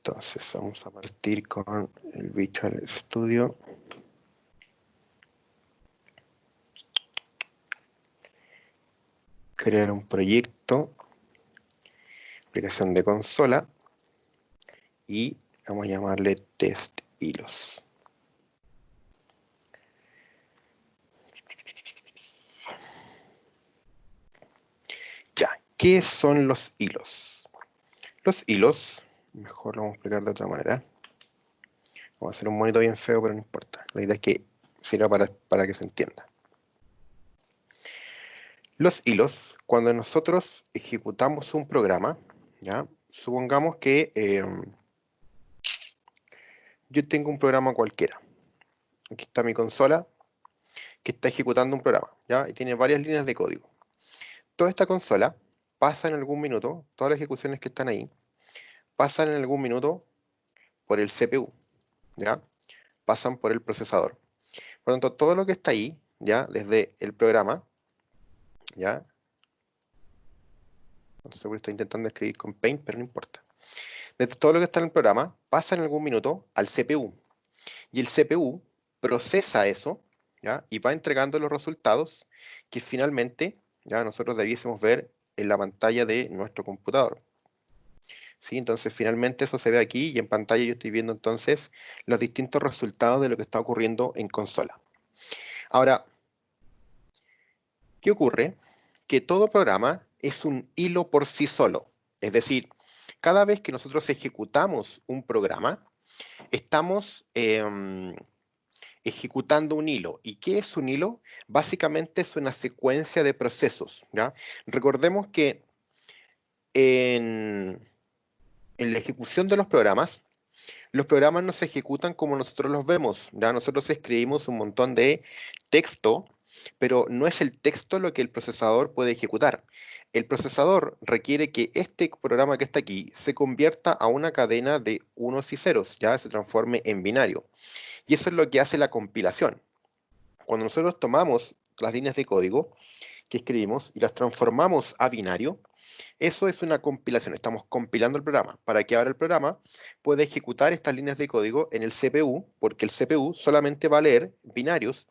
Entonces vamos a partir con el Visual Studio. Crear un proyecto, aplicación de consola, y vamos a llamarle test hilos. Ya, ¿qué son los hilos? Los hilos, mejor lo vamos a explicar de otra manera. Vamos a hacer un monito bien feo, pero no importa. La idea es que sirva para que se entienda. Los hilos, cuando nosotros ejecutamos un programa, ¿ya? Supongamos que yo tengo un programa cualquiera. Aquí está mi consola, que está ejecutando un programa, ¿ya? Y tiene varias líneas de código. Toda esta consola pasa en algún minuto, todas las ejecuciones que están ahí, pasan en algún minuto por el CPU, ¿ya? Pasan por el procesador. Por lo tanto, todo lo que está ahí, ¿ya? Desde el programa, ¿ya? No sé por qué estoy intentando escribir con Paint, pero no importa. Desde todo lo que está en el programa, pasa en algún minuto al CPU. Y el CPU procesa eso, ¿ya? Y va entregando los resultados que finalmente, ya nosotros debiésemos ver en la pantalla de nuestro computador. ¿Sí? Entonces finalmente eso se ve aquí y en pantalla yo estoy viendo entonces los distintos resultados de lo que está ocurriendo en consola. Ahora, ¿qué ocurre? Que todo programa es un hilo por sí solo. Es decir, cada vez que nosotros ejecutamos un programa, estamos ejecutando un hilo. ¿Y qué es un hilo? Básicamente es una secuencia de procesos, ¿ya? Recordemos que en la ejecución de los programas no se ejecutan como nosotros los vemos, ¿ya? Nosotros escribimos un montón de texto, pero no es el texto lo que el procesador puede ejecutar. El procesador requiere que este programa que está aquí se convierta a una cadena de unos y ceros, ya se transforme en binario. Y eso es lo que hace la compilación. Cuando nosotros tomamos las líneas de código que escribimos y las transformamos a binario, eso es una compilación. Estamos compilando el programa para que ahora el programa pueda ejecutar estas líneas de código en el CPU, porque el CPU solamente va a leer binarios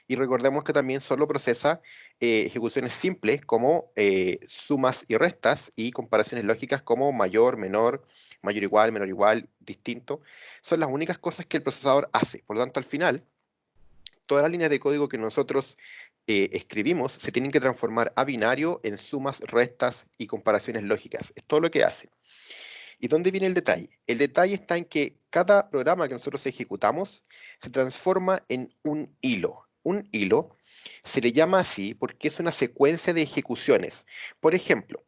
y recordemos que también solo procesa ejecuciones simples como sumas y restas y comparaciones lógicas como mayor, menor igual, distinto. Son las únicas cosas que el procesador hace. Por lo tanto, al final, todas las líneas de código que nosotros escribimos se tienen que transformar a binario en sumas, restas y comparaciones lógicas. Es todo lo que hace. ¿Y dónde viene el detalle? El detalle está en que cada programa que nosotros ejecutamos se transforma en un hilo. Un hilo se le llama así porque es una secuencia de ejecuciones. Por ejemplo,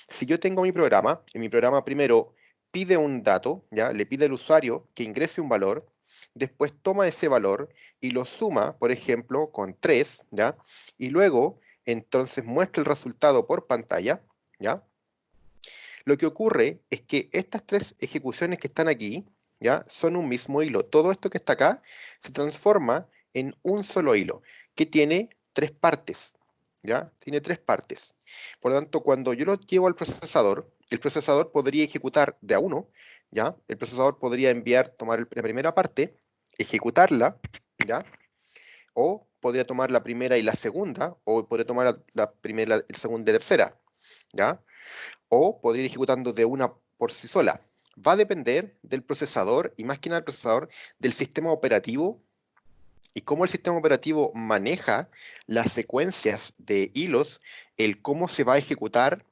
si yo tengo mi programa, y mi programa primero pide un dato, ¿ya? Le pide al usuario que ingrese un valor, después toma ese valor y lo suma, por ejemplo, con 3, ¿ya? Y luego, entonces, muestra el resultado por pantalla, ¿ya? Lo que ocurre es que estas tres ejecuciones que están aquí, ¿ya? Son un mismo hilo. Todo esto que está acá se transforma en un solo hilo, que tiene tres partes, ¿ya? Tiene tres partes. Por lo tanto, cuando yo lo llevo al procesador, el procesador podría ejecutar de a uno, ¿ya? El procesador podría tomar la primera parte, ejecutarla, ¿ya? O podría tomar la primera y la segunda, o podría tomar la primera, la segunda y tercera, ¿ya? O podría ir ejecutando de una por sí sola. Va a depender del procesador y más que nada del procesador, del sistema operativo y cómo el sistema operativo maneja las secuencias de hilos, el cómo se va a ejecutar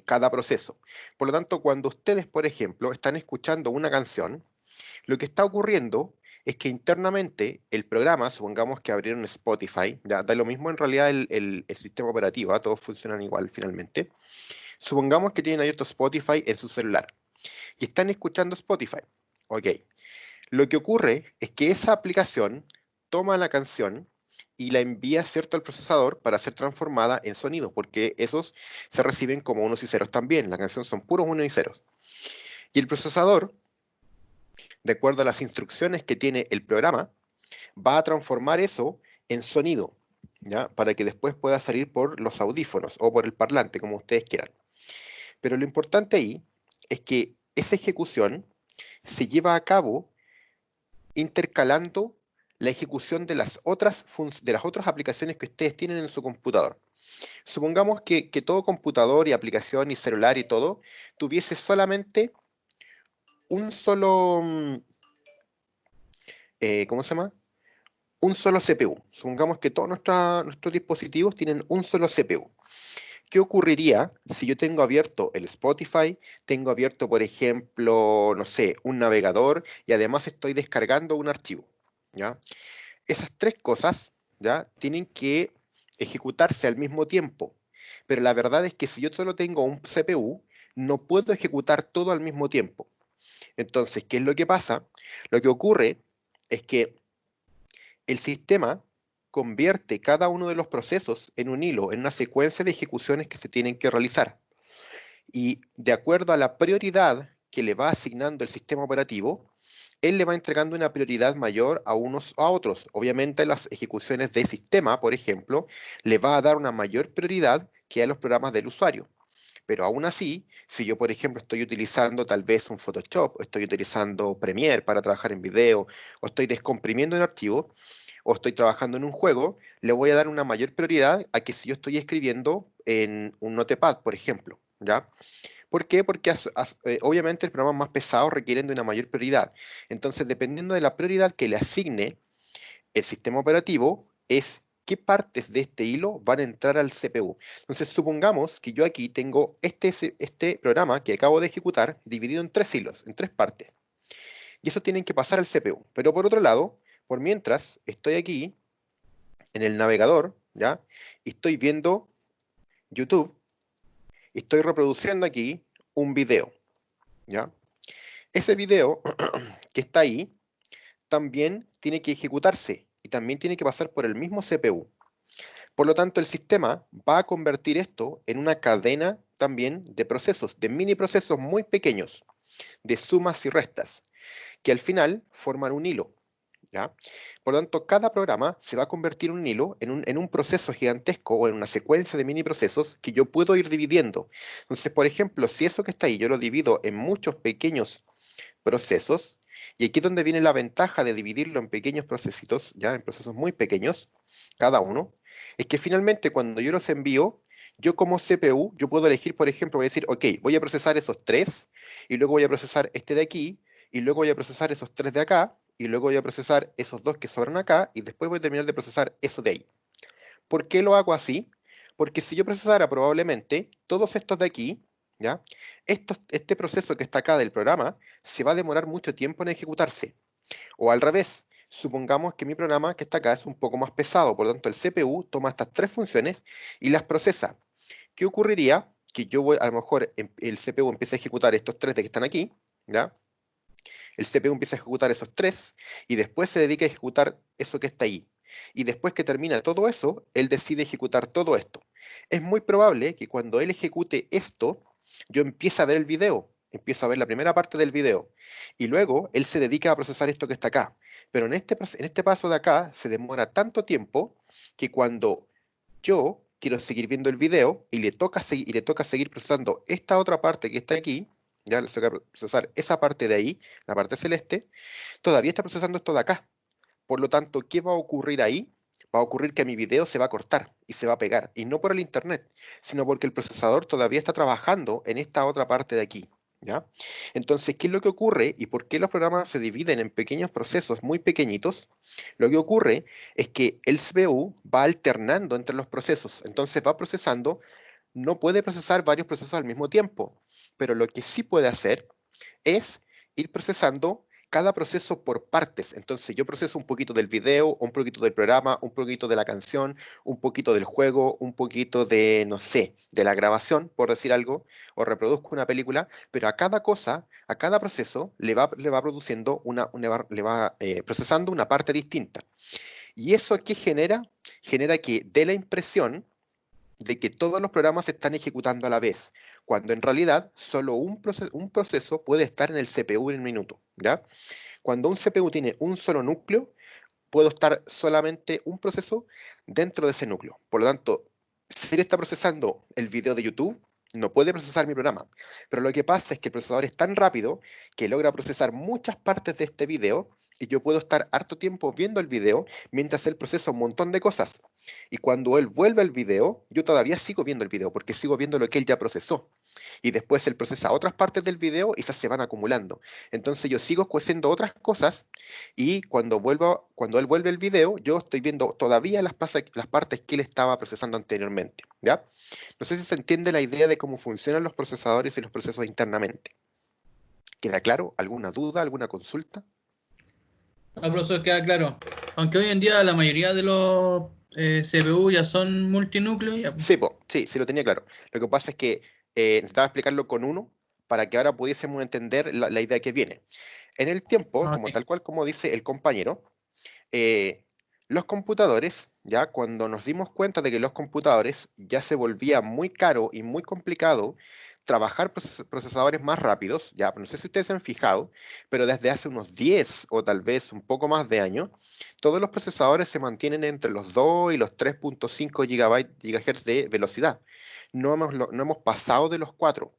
cada proceso. Por lo tanto, cuando ustedes, por ejemplo, están escuchando una canción, lo que está ocurriendo es que internamente el programa, supongamos que abrieron Spotify, ya da lo mismo en realidad el sistema operativo, todos funcionan igual finalmente. Supongamos que tienen abierto Spotify en su celular y están escuchando Spotify. Ok. Lo que ocurre es que esa aplicación toma la canción y la envía, ¿cierto?, al procesador para ser transformada en sonido, porque esos se reciben como unos y ceros también. La canción son puros unos y ceros. Y el procesador, de acuerdo a las instrucciones que tiene el programa, va a transformar eso en sonido, ¿ya? Para que después pueda salir por los audífonos o por el parlante, como ustedes quieran. Pero lo importante ahí es que esa ejecución se lleva a cabo intercalando la ejecución de las otras aplicaciones que ustedes tienen en su computador. Supongamos que todo computador y aplicación y celular y todo tuviese solamente un solo, ¿cómo se llama? Un solo CPU. Supongamos que todos nuestros dispositivos tienen un solo CPU. ¿Qué ocurriría si yo tengo abierto el Spotify, tengo abierto, por ejemplo, no sé, un navegador y además estoy descargando un archivo? ¿Ya? Esas tres cosas, ¿ya? Tienen que ejecutarse al mismo tiempo. Pero la verdad es que si yo solo tengo un CPU, no puedo ejecutar todo al mismo tiempo. Entonces, ¿qué es lo que pasa? Lo que ocurre es que el sistema convierte cada uno de los procesos en un hilo, en una secuencia de ejecuciones que se tienen que realizar. Y de acuerdo a la prioridad que le va asignando el sistema operativo, él le va entregando una prioridad mayor a unos o a otros. Obviamente las ejecuciones de sistema, por ejemplo, le va a dar una mayor prioridad que a los programas del usuario. Pero aún así, si yo, por ejemplo, estoy utilizando tal vez un Photoshop, o estoy utilizando Premiere para trabajar en video, o estoy descomprimiendo un archivo, o estoy trabajando en un juego, le voy a dar una mayor prioridad a que si yo estoy escribiendo en un Notepad, por ejemplo, ¿ya? ¿Por qué? Porque obviamente los programas más pesados requieren de una mayor prioridad. Entonces, dependiendo de la prioridad que le asigne el sistema operativo, es qué partes de este hilo van a entrar al CPU. Entonces, supongamos que yo aquí tengo este programa que acabo de ejecutar dividido en tres hilos, en tres partes. Y eso tienen que pasar al CPU. Pero por otro lado, por mientras, estoy aquí en el navegador, ¿ya? Y estoy viendo YouTube, y estoy reproduciendo aquí un video, ¿ya? Ese video que está ahí también tiene que ejecutarse y también tiene que pasar por el mismo CPU. Por lo tanto, el sistema va a convertir esto en una cadena también de procesos, de mini procesos muy pequeños, de sumas y restas, que al final forman un hilo. ¿Ya? Por lo tanto, cada programa se va a convertir en un hilo, en un proceso gigantesco o en una secuencia de mini procesos que yo puedo ir dividiendo. Entonces, por ejemplo, si eso que está ahí yo lo divido en muchos pequeños procesos, y aquí es donde viene la ventaja de dividirlo en pequeños procesitos, ya en procesos muy pequeños, cada uno, es que finalmente cuando yo los envío, yo como CPU, yo puedo elegir, por ejemplo, voy a decir, ok, voy a procesar esos tres, y luego voy a procesar este de aquí, y luego voy a procesar esos tres de acá, y luego voy a procesar esos dos que sobran acá, y después voy a terminar de procesar eso de ahí. ¿Por qué lo hago así? Porque si yo procesara probablemente todos estos de aquí, ¿ya? Este proceso que está acá del programa se va a demorar mucho tiempo en ejecutarse. O al revés, supongamos que mi programa que está acá es un poco más pesado, por lo tanto el CPU toma estas tres funciones y las procesa. ¿Qué ocurriría? Que yo voy, a lo mejor el CPU empieza a ejecutar estos tres de que están aquí, ¿ya? El CPU empieza a ejecutar esos tres y después se dedica a ejecutar eso que está ahí. Y después que termina todo eso, él decide ejecutar todo esto. Es muy probable que cuando él ejecute esto, yo empiece a ver el video, empiezo a ver la primera parte del video y luego él se dedica a procesar esto que está acá. Pero en este paso de acá se demora tanto tiempo que cuando yo quiero seguir viendo el video y le toca seguir procesando esta otra parte que está aquí, ya le toca procesar esa parte de ahí, la parte celeste, todavía está procesando esto de acá. Por lo tanto, ¿qué va a ocurrir ahí? Va a ocurrir que mi video se va a cortar y se va a pegar, y no por el internet, sino porque el procesador todavía está trabajando en esta otra parte de aquí. ¿Ya? Entonces, ¿qué es lo que ocurre y por qué los programas se dividen en pequeños procesos muy pequeñitos? Lo que ocurre es que el CPU va alternando entre los procesos, entonces va procesando, no puede procesar varios procesos al mismo tiempo, pero lo que sí puede hacer es ir procesando cada proceso por partes. Entonces yo proceso un poquito del video, un poquito del programa, un poquito de la canción, un poquito del juego, un poquito de, no sé, de la grabación, por decir algo, o reproduzco una película, pero a cada cosa, a cada proceso, le va produciendo le va procesando una parte distinta. ¿Y eso qué genera? Genera que dé la impresión de que todos los programas se están ejecutando a la vez, cuando en realidad solo un proceso puede estar en el CPU en un minuto, ¿ya? Cuando un CPU tiene un solo núcleo, puedo estar solamente un proceso dentro de ese núcleo. Por lo tanto, si él está procesando el video de YouTube, no puede procesar mi programa. Pero lo que pasa es que el procesador es tan rápido que logra procesar muchas partes de este video y yo puedo estar harto tiempo viendo el video mientras él procesa un montón de cosas. Y cuando él vuelve al video, yo todavía sigo viendo el video porque sigo viendo lo que él ya procesó. Y después él procesa otras partes del video y esas se van acumulando. Entonces yo sigo haciendo otras cosas y cuando él vuelve el video, yo estoy viendo todavía las partes que él estaba procesando anteriormente. ¿Ya? No sé si se entiende la idea de cómo funcionan los procesadores y los procesos internamente. ¿Queda claro? ¿Alguna duda? ¿Alguna consulta? No, profesor, queda claro. Aunque hoy en día la mayoría de los CPU ya son multinúcleos, ya, pues. Sí, sí, sí lo tenía claro. Lo que pasa es que necesitaba explicarlo con uno para que ahora pudiésemos entender la idea que viene. En el tiempo, Ah, como ok. tal cual como dice el compañero, eh, los computadores, ya cuando nos dimos cuenta de que los computadores ya se volvía muy caro y muy complicado trabajar procesadores más rápidos, ya no sé si ustedes se han fijado, pero desde hace unos 10 o tal vez un poco más de años, todos los procesadores se mantienen entre los 2 y los 3.5 gigahertz de velocidad. No hemos pasado de los 4.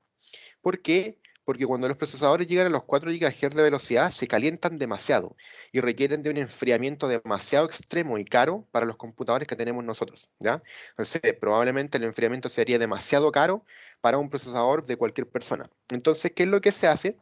¿Por qué? Porque cuando los procesadores llegan a los 4 GHz de velocidad, se calientan demasiado y requieren de un enfriamiento demasiado extremo y caro para los computadores que tenemos nosotros, ¿ya? Entonces, probablemente el enfriamiento sería demasiado caro para un procesador de cualquier persona. Entonces, ¿qué es lo que se hace?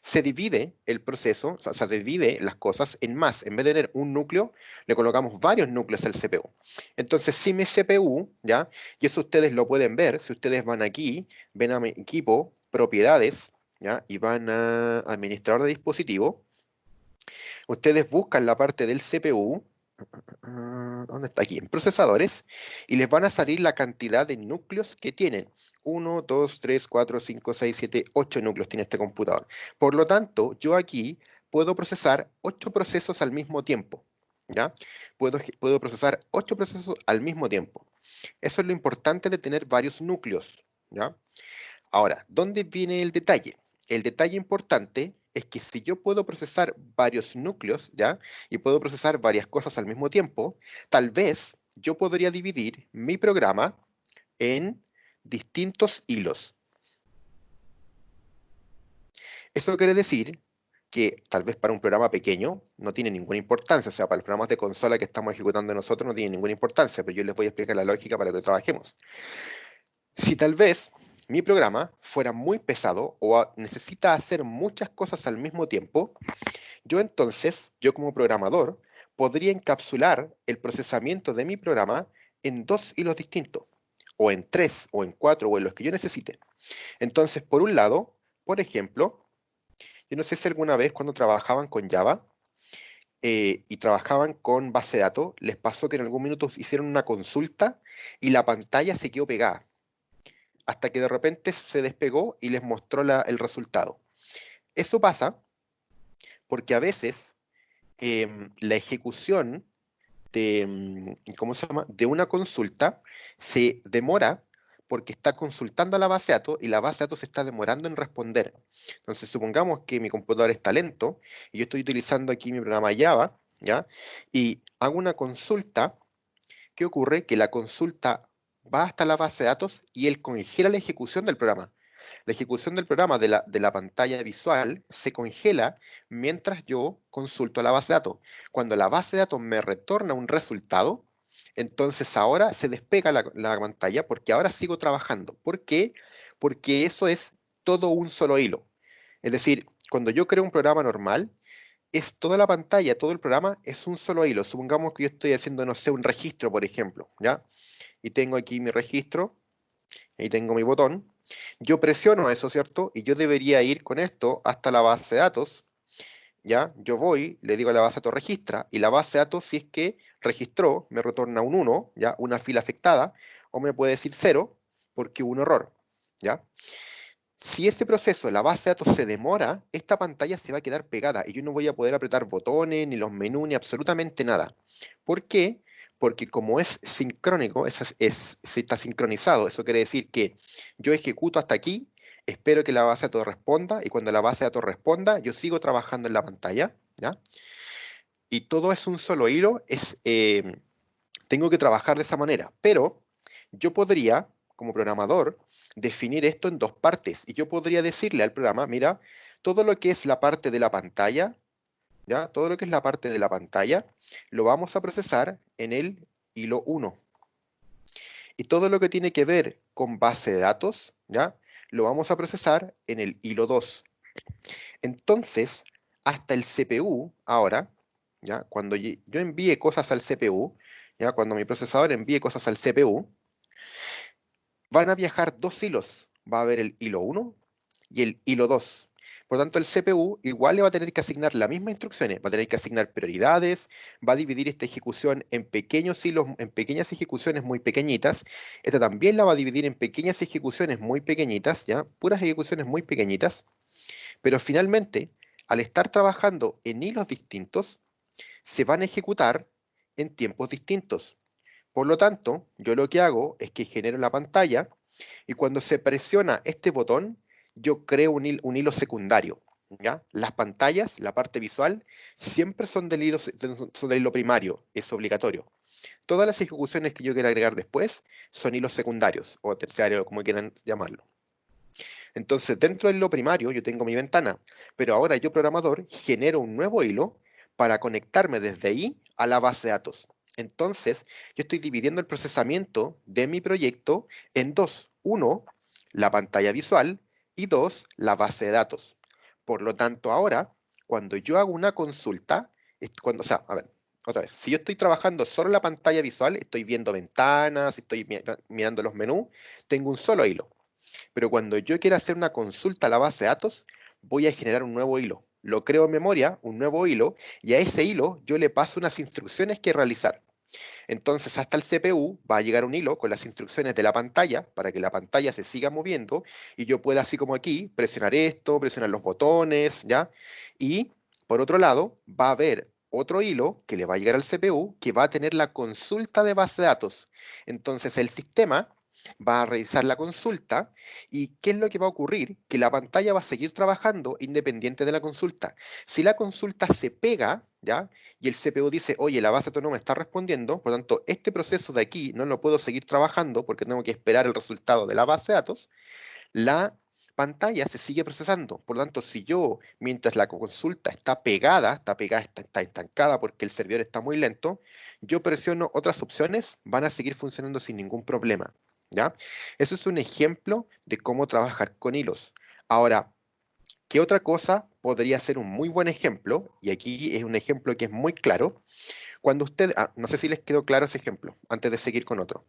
Se divide el proceso, o sea, se divide las cosas en más. En vez de tener un núcleo, le colocamos varios núcleos al CPU. Entonces, si mi CPU, ¿ya? Y eso ustedes lo pueden ver, si ustedes van aquí, ven a mi equipo, propiedades, ¿ya? Y van a administrador de dispositivo, ustedes buscan la parte del CPU, ¿dónde está? Aquí, en procesadores, y les van a salir la cantidad de núcleos que tienen. 1, 2, 3, 4, 5, 6, 7, 8 núcleos tiene este computador. Por lo tanto, yo aquí puedo procesar 8 procesos al mismo tiempo. ¿Ya? Puedo procesar 8 procesos al mismo tiempo. Eso es lo importante de tener varios núcleos. ¿Ya? Ahora, ¿dónde viene el detalle? El detalle importante es que si yo puedo procesar varios núcleos, ¿ya? Y puedo procesar varias cosas al mismo tiempo, tal vez yo podría dividir mi programa en distintos hilos. Eso quiere decir que tal vez para un programa pequeño no tiene ninguna importancia, o sea, para los programas de consola que estamos ejecutando nosotros no tiene ninguna importancia, pero yo les voy a explicar la lógica para que lo trabajemos. Si tal vez mi programa fuera muy pesado o necesita hacer muchas cosas al mismo tiempo, yo como programador, podría encapsular el procesamiento de mi programa en dos hilos distintos, o en tres, o en cuatro, o en los que yo necesite. Entonces, por un lado, por ejemplo, yo no sé si alguna vez cuando trabajaban con Java y trabajaban con base de datos, les pasó que en algún minuto hicieron una consulta y la pantalla se quedó pegada hasta que de repente se despegó y les mostró el resultado. Eso pasa porque a veces la ejecución ¿cómo se llama? De una consulta se demora porque está consultando a la base de datos y la base de datos se está demorando en responder. Entonces, supongamos que mi computador está lento y yo estoy utilizando aquí mi programa Java, ¿ya? Y hago una consulta. ¿Qué ocurre? Que la consulta va hasta la base de datos y él congela la ejecución del programa. La ejecución del programa de la pantalla visual se congela mientras yo consulto la base de datos. Cuando la base de datos me retorna un resultado, entonces ahora se despega la pantalla porque ahora sigo trabajando. ¿Por qué? Porque eso es todo un solo hilo. Es decir, cuando yo creo un programa normal, es toda la pantalla, todo el programa es un solo hilo. Supongamos que yo estoy haciendo, no sé, un registro, por ejemplo, ¿ya? Y tengo aquí mi registro, ahí tengo mi botón. Yo presiono eso, ¿cierto? Y yo debería ir con esto hasta la base de datos, ¿ya? Yo voy, le digo a la base de datos registra, y la base de datos, si es que registró, me retorna un 1, ¿ya? Una fila afectada, o me puede decir 0, porque hubo un error, ¿ya? Si ese proceso, la base de datos se demora, esta pantalla se va a quedar pegada y yo no voy a poder apretar botones, ni los menús, ni absolutamente nada. ¿Por qué? Porque como es sincrónico, se está sincronizado. Eso quiere decir que yo ejecuto hasta aquí, espero que la base de datos responda y cuando la base de datos responda, yo sigo trabajando en la pantalla, ¿ya? Y todo es un solo hilo, tengo que trabajar de esa manera, pero yo podría, como programador, definir esto en dos partes. Y yo podría decirle al programa, mira, todo lo que es la parte de la pantalla, ¿ya? Todo lo que es la parte de la pantalla, lo vamos a procesar en el hilo 1. Y todo lo que tiene que ver con base de datos, ¿ya? Lo vamos a procesar en el hilo 2. Entonces, hasta el CPU, ahora, ¿ya? Cuando yo envíe cosas al CPU, ¿ya? Cuando mi procesador envíe cosas al CPU, van a viajar dos hilos. Va a haber el hilo 1 y el hilo 2. Por lo tanto, el CPU igual le va a tener que asignar las mismas instrucciones, va a tener que asignar prioridades, va a dividir esta ejecución en pequeños hilos, en pequeñas ejecuciones muy pequeñitas. Esta también la va a dividir en pequeñas ejecuciones muy pequeñitas, ¿ya? Puras ejecuciones muy pequeñitas. Pero finalmente, al estar trabajando en hilos distintos, se van a ejecutar en tiempos distintos. Por lo tanto, yo lo que hago es que genero la pantalla y cuando se presiona este botón, yo creo un hilo secundario. ¿Ya? Las pantallas, la parte visual, siempre son del hilo primario, es obligatorio. Todas las ejecuciones que yo quiera agregar después son hilos secundarios o terciarios, como quieran llamarlo. Entonces, dentro del hilo primario yo tengo mi ventana, pero ahora yo, programador, genero un nuevo hilo para conectarme desde ahí a la base de datos. Entonces, yo estoy dividiendo el procesamiento de mi proyecto en dos. Uno, la pantalla visual y dos, la base de datos. Por lo tanto, ahora, cuando yo hago una consulta, o sea, a ver, otra vez, si yo estoy trabajando solo en la pantalla visual, estoy viendo ventanas, estoy mirando los menús, tengo un solo hilo. Pero cuando yo quiera hacer una consulta a la base de datos, voy a generar un nuevo hilo. Lo creo en memoria, un nuevo hilo, y a ese hilo yo le paso unas instrucciones que realizar. Entonces, hasta el CPU va a llegar un hilo con las instrucciones de la pantalla para que la pantalla se siga moviendo y yo pueda, así como aquí, presionar esto, presionar los botones, ¿ya? Y por otro lado, va a haber otro hilo que le va a llegar al CPU que va a tener la consulta de base de datos. Entonces, el sistema va a revisar la consulta y ¿qué es lo que va a ocurrir? Que la pantalla va a seguir trabajando independiente de la consulta. Si la consulta se pega, ¿ya? Y el CPU dice, oye, la base de datos no me está respondiendo, por lo tanto, este proceso de aquí no lo puedo seguir trabajando porque tengo que esperar el resultado de la base de datos, la pantalla se sigue procesando. Por lo tanto, si yo, mientras la consulta está estancada porque el servidor está muy lento, yo presiono otras opciones, van a seguir funcionando sin ningún problema. ¿Ya? Eso es un ejemplo de cómo trabajar con hilos. Ahora, ¿qué otra cosa podría ser un muy buen ejemplo? Y aquí es un ejemplo que es muy claro. Cuando usted, no sé si les quedó claro ese ejemplo, antes de seguir con otro.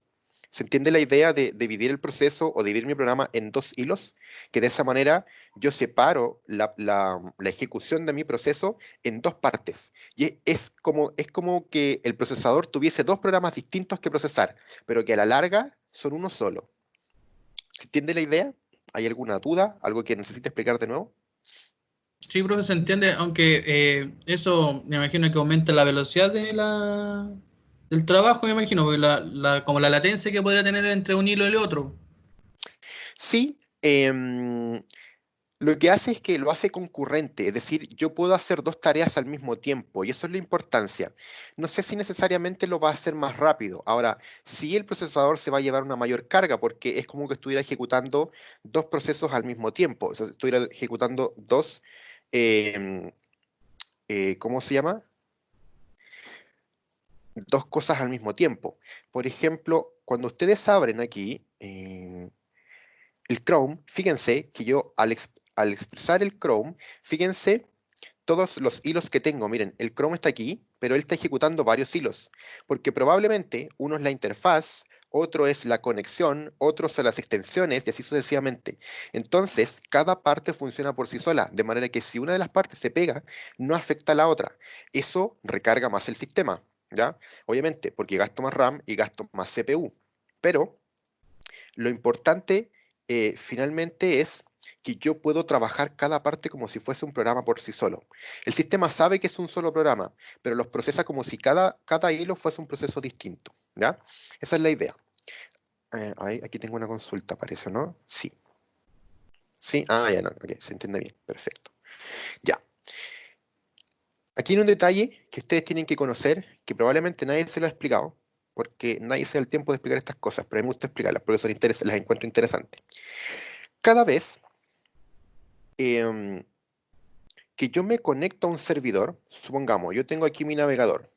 ¿Se entiende la idea de dividir el proceso o dividir mi programa en dos hilos? Que de esa manera yo separo la ejecución de mi proceso en dos partes. Y es como que el procesador tuviese dos programas distintos que procesar, pero que a la larga son uno solo. ¿Se entiende la idea? ¿Hay alguna duda? ¿Algo que necesite explicar de nuevo? Sí, profe, se entiende, aunque eso me imagino que aumenta la velocidad del trabajo, me imagino, porque como la latencia que podría tener entre un hilo y el otro. Sí, lo que hace es que lo hace concurrente, es decir, yo puedo hacer dos tareas al mismo tiempo y eso es la importancia. No sé si necesariamente lo va a hacer más rápido. Ahora, sí el procesador se va a llevar una mayor carga porque es como que estuviera ejecutando dos procesos al mismo tiempo, o sea, estuviera ejecutando dos, em, ¿cómo se llama? Dos cosas al mismo tiempo. Por ejemplo, cuando ustedes abren aquí el Chrome, fíjense que yo al expresar el Chrome, fíjense todos los hilos que tengo. Miren, el Chrome está aquí, pero él está ejecutando varios hilos, porque probablemente uno es la interfaz, otro es la conexión, otro son las extensiones y así sucesivamente. Entonces, cada parte funciona por sí sola, de manera que si una de las partes se pega, no afecta a la otra. Eso recarga más el sistema, ¿ya? Obviamente, porque gasto más RAM y gasto más CPU. Pero lo importante finalmente es que yo puedo trabajar cada parte como si fuese un programa por sí solo. El sistema sabe que es un solo programa, pero los procesa como si cada hilo fuese un proceso distinto, ¿ya? Esa es la idea. Aquí tengo una consulta, parece, ¿no? Sí. Sí, ya no, ok, se entiende bien, perfecto. Ya. Aquí hay un detalle que ustedes tienen que conocer, que probablemente nadie se lo ha explicado, porque nadie se da el tiempo de explicar estas cosas, pero a mí me gusta explicarlas, porque las encuentro interesantes. Cada vez em, que yo me conecto a un servidor, supongamos, yo tengo aquí mi navegador,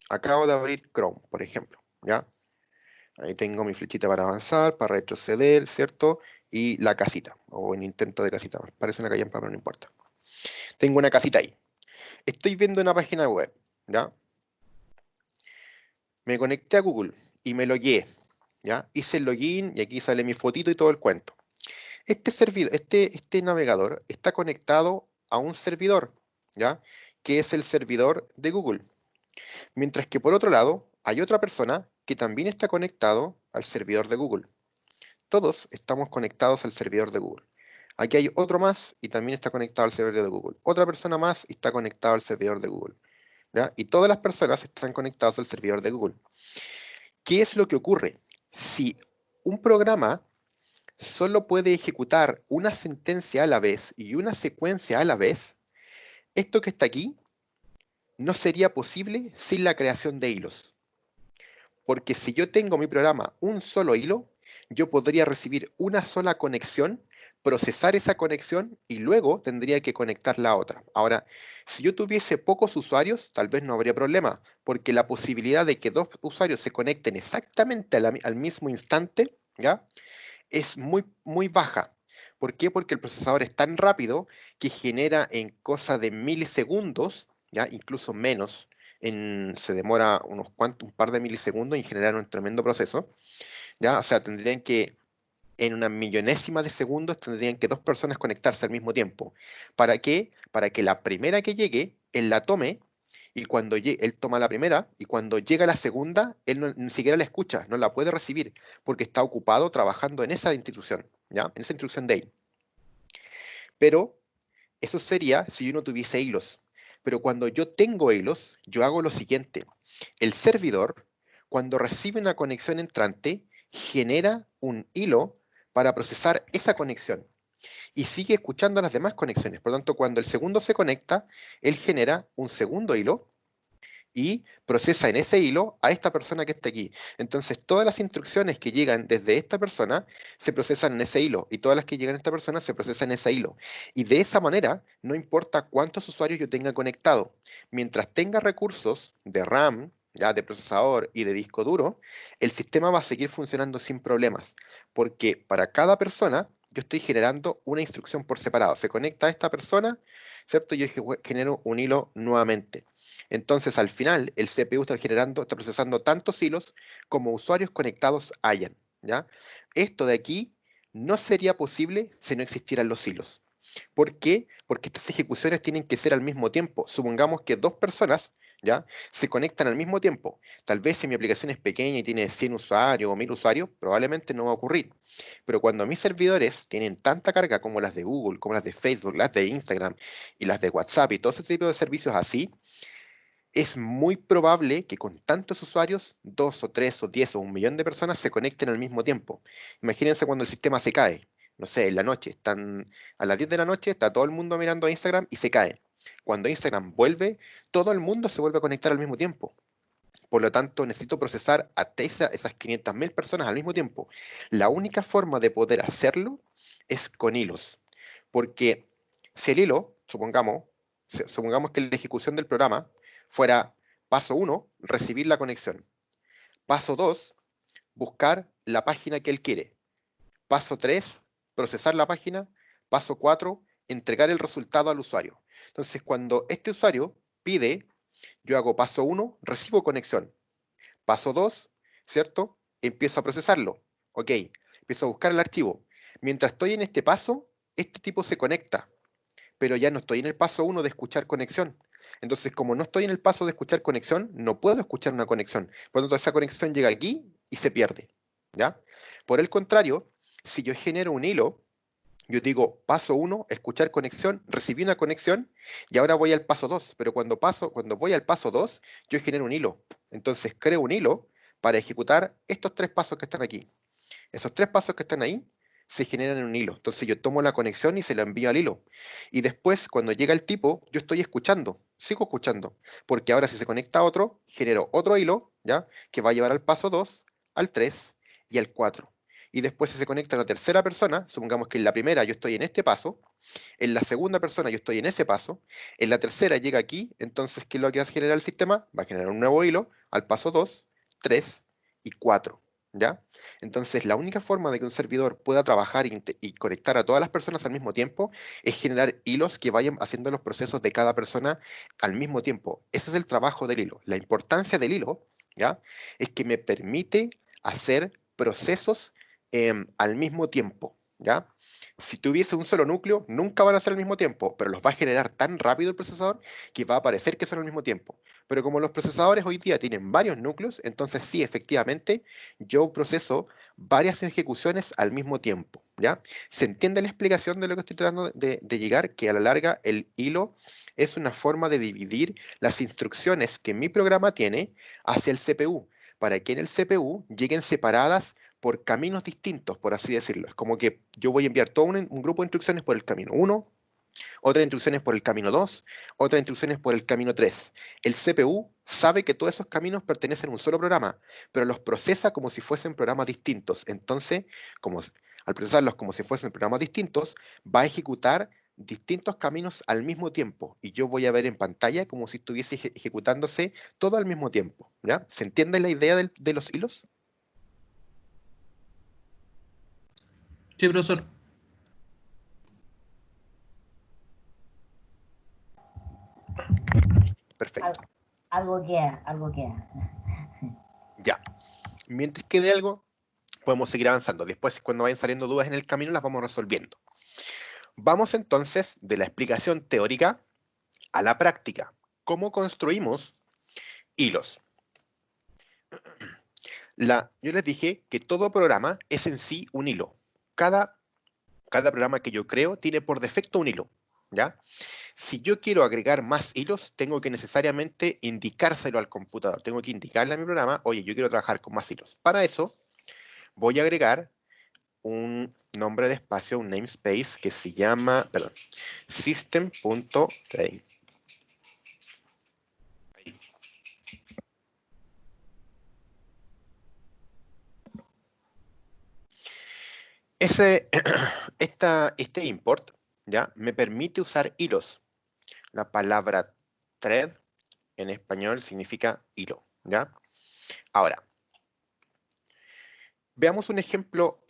acabo de abrir Chrome, por ejemplo, ¿ya? Ahí tengo mi flechita para avanzar, para retroceder, ¿cierto? Y la casita, o un intento de casita. Parece una callampa, pero no importa. Tengo una casita ahí. Estoy viendo una página web, ¿ya? Me conecté a Google y me logueé, ¿ya? Hice el login y aquí sale mi fotito y todo el cuento. Este navegador está conectado a un servidor, ¿ya? Que es el servidor de Google. Mientras que por otro lado, hay otra persona que también está conectado al servidor de Google. Todos estamos conectados al servidor de Google. Aquí hay otro más y también está conectado al servidor de Google. Otra persona más y está conectado al servidor de Google, ¿ya? Y todas las personas están conectadas al servidor de Google. ¿Qué es lo que ocurre? Si un programa solo puede ejecutar una sentencia a la vez y una secuencia a la vez, esto que está aquí no sería posible sin la creación de hilos. Porque si yo tengo mi programa un solo hilo, yo podría recibir una sola conexión, procesar esa conexión y luego tendría que conectar la otra. Ahora, si yo tuviese pocos usuarios, tal vez no habría problema, porque la posibilidad de que dos usuarios se conecten exactamente al mismo instante, ¿ya? Es muy, muy baja. ¿Por qué? Porque el procesador es tan rápido que genera en cosa de milisegundos, ¿ya? Incluso menos, se demora un par de milisegundos en generar un tremendo proceso, ¿ya? O sea, tendrían que, en una millonésima de segundos, tendrían que dos personas conectarse al mismo tiempo. ¿Para qué? Para que la primera que llegue, él la tome, y cuando él toma la primera, y cuando llega la segunda, él ni siquiera la escucha, no la puede recibir, porque está ocupado trabajando en esa institución, ¿ya? En esa institución de ahí. Pero eso sería si yo no tuviese hilos. Pero cuando yo tengo hilos, yo hago lo siguiente. El servidor, cuando recibe una conexión entrante, genera un hilo para procesar esa conexión y sigue escuchando las demás conexiones. Por lo tanto, cuando el segundo se conecta, él genera un segundo hilo y procesa en ese hilo a esta persona que está aquí. Entonces, todas las instrucciones que llegan desde esta persona se procesan en ese hilo y todas las que llegan a esta persona se procesan en ese hilo. Y de esa manera, no importa cuántos usuarios yo tenga conectado, mientras tenga recursos de RAM, ya de procesador y de disco duro, el sistema va a seguir funcionando sin problemas, porque para cada persona yo estoy generando una instrucción por separado. Se conecta a esta persona, ¿cierto? Yo genero un hilo nuevamente. Entonces, al final, el CPU está procesando tantos hilos como usuarios conectados hayan, ¿ya? Esto de aquí no sería posible si no existieran los hilos. ¿Por qué? Porque estas ejecuciones tienen que ser al mismo tiempo. Supongamos que dos personas, ¿ya? Se conectan al mismo tiempo. Tal vez si mi aplicación es pequeña y tiene 100 usuarios o 1000 usuarios, probablemente no va a ocurrir. Pero cuando mis servidores tienen tanta carga como las de Google, como las de Facebook, las de Instagram y las de WhatsApp y todo ese tipo de servicios así, es muy probable que con tantos usuarios, dos o tres o 10 o un millón de personas se conecten al mismo tiempo. Imagínense cuando el sistema se cae. No sé, en la noche, están a las 10 de la noche, está todo el mundo mirando a Instagram y se cae. Cuando Instagram vuelve, todo el mundo se vuelve a conectar al mismo tiempo. Por lo tanto, necesito procesar a esas 500.000 personas al mismo tiempo. La única forma de poder hacerlo es con hilos. Porque si el hilo, supongamos que la ejecución del programa fuera paso 1, recibir la conexión. Paso 2, buscar la página que él quiere. Paso 3, procesar la página. Paso 4, entregar el resultado al usuario. Entonces, cuando este usuario pide, yo hago paso 1, recibo conexión. Paso 2, ¿cierto? Empiezo a procesarlo. Ok, empiezo a buscar el archivo. Mientras estoy en este paso, este tipo se conecta, pero ya no estoy en el paso 1 de escuchar conexión. Entonces, como no estoy en el paso de escuchar conexión, no puedo escuchar una conexión. Por lo tanto, esa conexión llega aquí y se pierde, ¿ya? Por el contrario, si yo genero un hilo, yo digo paso 1, escuchar conexión, recibí una conexión y ahora voy al paso 2. Pero cuando voy al paso 2, yo genero un hilo. Entonces creo un hilo para ejecutar estos tres pasos que están aquí. Esos tres pasos que están ahí se generan en un hilo. Entonces yo tomo la conexión y se la envío al hilo. Y después, cuando llega el tipo, yo estoy escuchando, sigo escuchando. Porque ahora si se conecta a otro, genero otro hilo, ¿ya? Que va a llevar al paso 2, al 3 y al 4. Y después se conecta a la tercera persona, supongamos que en la primera yo estoy en este paso, en la segunda persona yo estoy en ese paso, en la tercera llega aquí, entonces, ¿qué es lo que va a generar el sistema? Va a generar un nuevo hilo al paso 2, 3 y 4, ¿ya? Entonces, la única forma de que un servidor pueda trabajar y conectar a todas las personas al mismo tiempo es generar hilos que vayan haciendo los procesos de cada persona al mismo tiempo. Ese es el trabajo del hilo. La importancia del hilo, ¿ya? Es que me permite hacer procesos al mismo tiempo, ¿ya? Si tuviese un solo núcleo, nunca van a ser al mismo tiempo, pero los va a generar tan rápido el procesador que va a parecer que son al mismo tiempo. Pero como los procesadores hoy día tienen varios núcleos, entonces sí, efectivamente, yo proceso varias ejecuciones al mismo tiempo, ¿ya? ¿Se entiende la explicación de lo que estoy tratando de llegar? Que a la larga el hilo es una forma de dividir las instrucciones que mi programa tiene hacia el CPU, para que en el CPU lleguen separadas por caminos distintos, por así decirlo. Es como que yo voy a enviar todo un grupo de instrucciones por el camino 1, otras instrucciones por el camino 2, otras instrucciones por el camino 3. El CPU sabe que todos esos caminos pertenecen a un solo programa, pero los procesa como si fuesen programas distintos. Entonces, como, al procesarlos como si fuesen programas distintos, va a ejecutar distintos caminos al mismo tiempo. Y yo voy a ver en pantalla como si estuviese ejecutándose todo al mismo tiempo. ¿Ya? ¿Se entiende la idea de los hilos? Sí, profesor. Perfecto. Algo queda, algo queda. Ya. Mientras quede algo, podemos seguir avanzando. Después, cuando vayan saliendo dudas en el camino, las vamos resolviendo. Vamos entonces de la explicación teórica a la práctica. ¿Cómo construimos hilos? Yo les dije que todo programa es en sí un hilo. Cada programa que yo creo tiene por defecto un hilo, ¿ya? Si yo quiero agregar más hilos, tengo que necesariamente indicárselo al computador. Tengo que indicarle a mi programa, oye, yo quiero trabajar con más hilos. Para eso, voy a agregar un nombre de espacio, un namespace que se llama, perdón, system.train. Este import, ¿ya? Me permite usar hilos. La palabra thread en español significa hilo, ¿ya? Ahora, veamos un ejemplo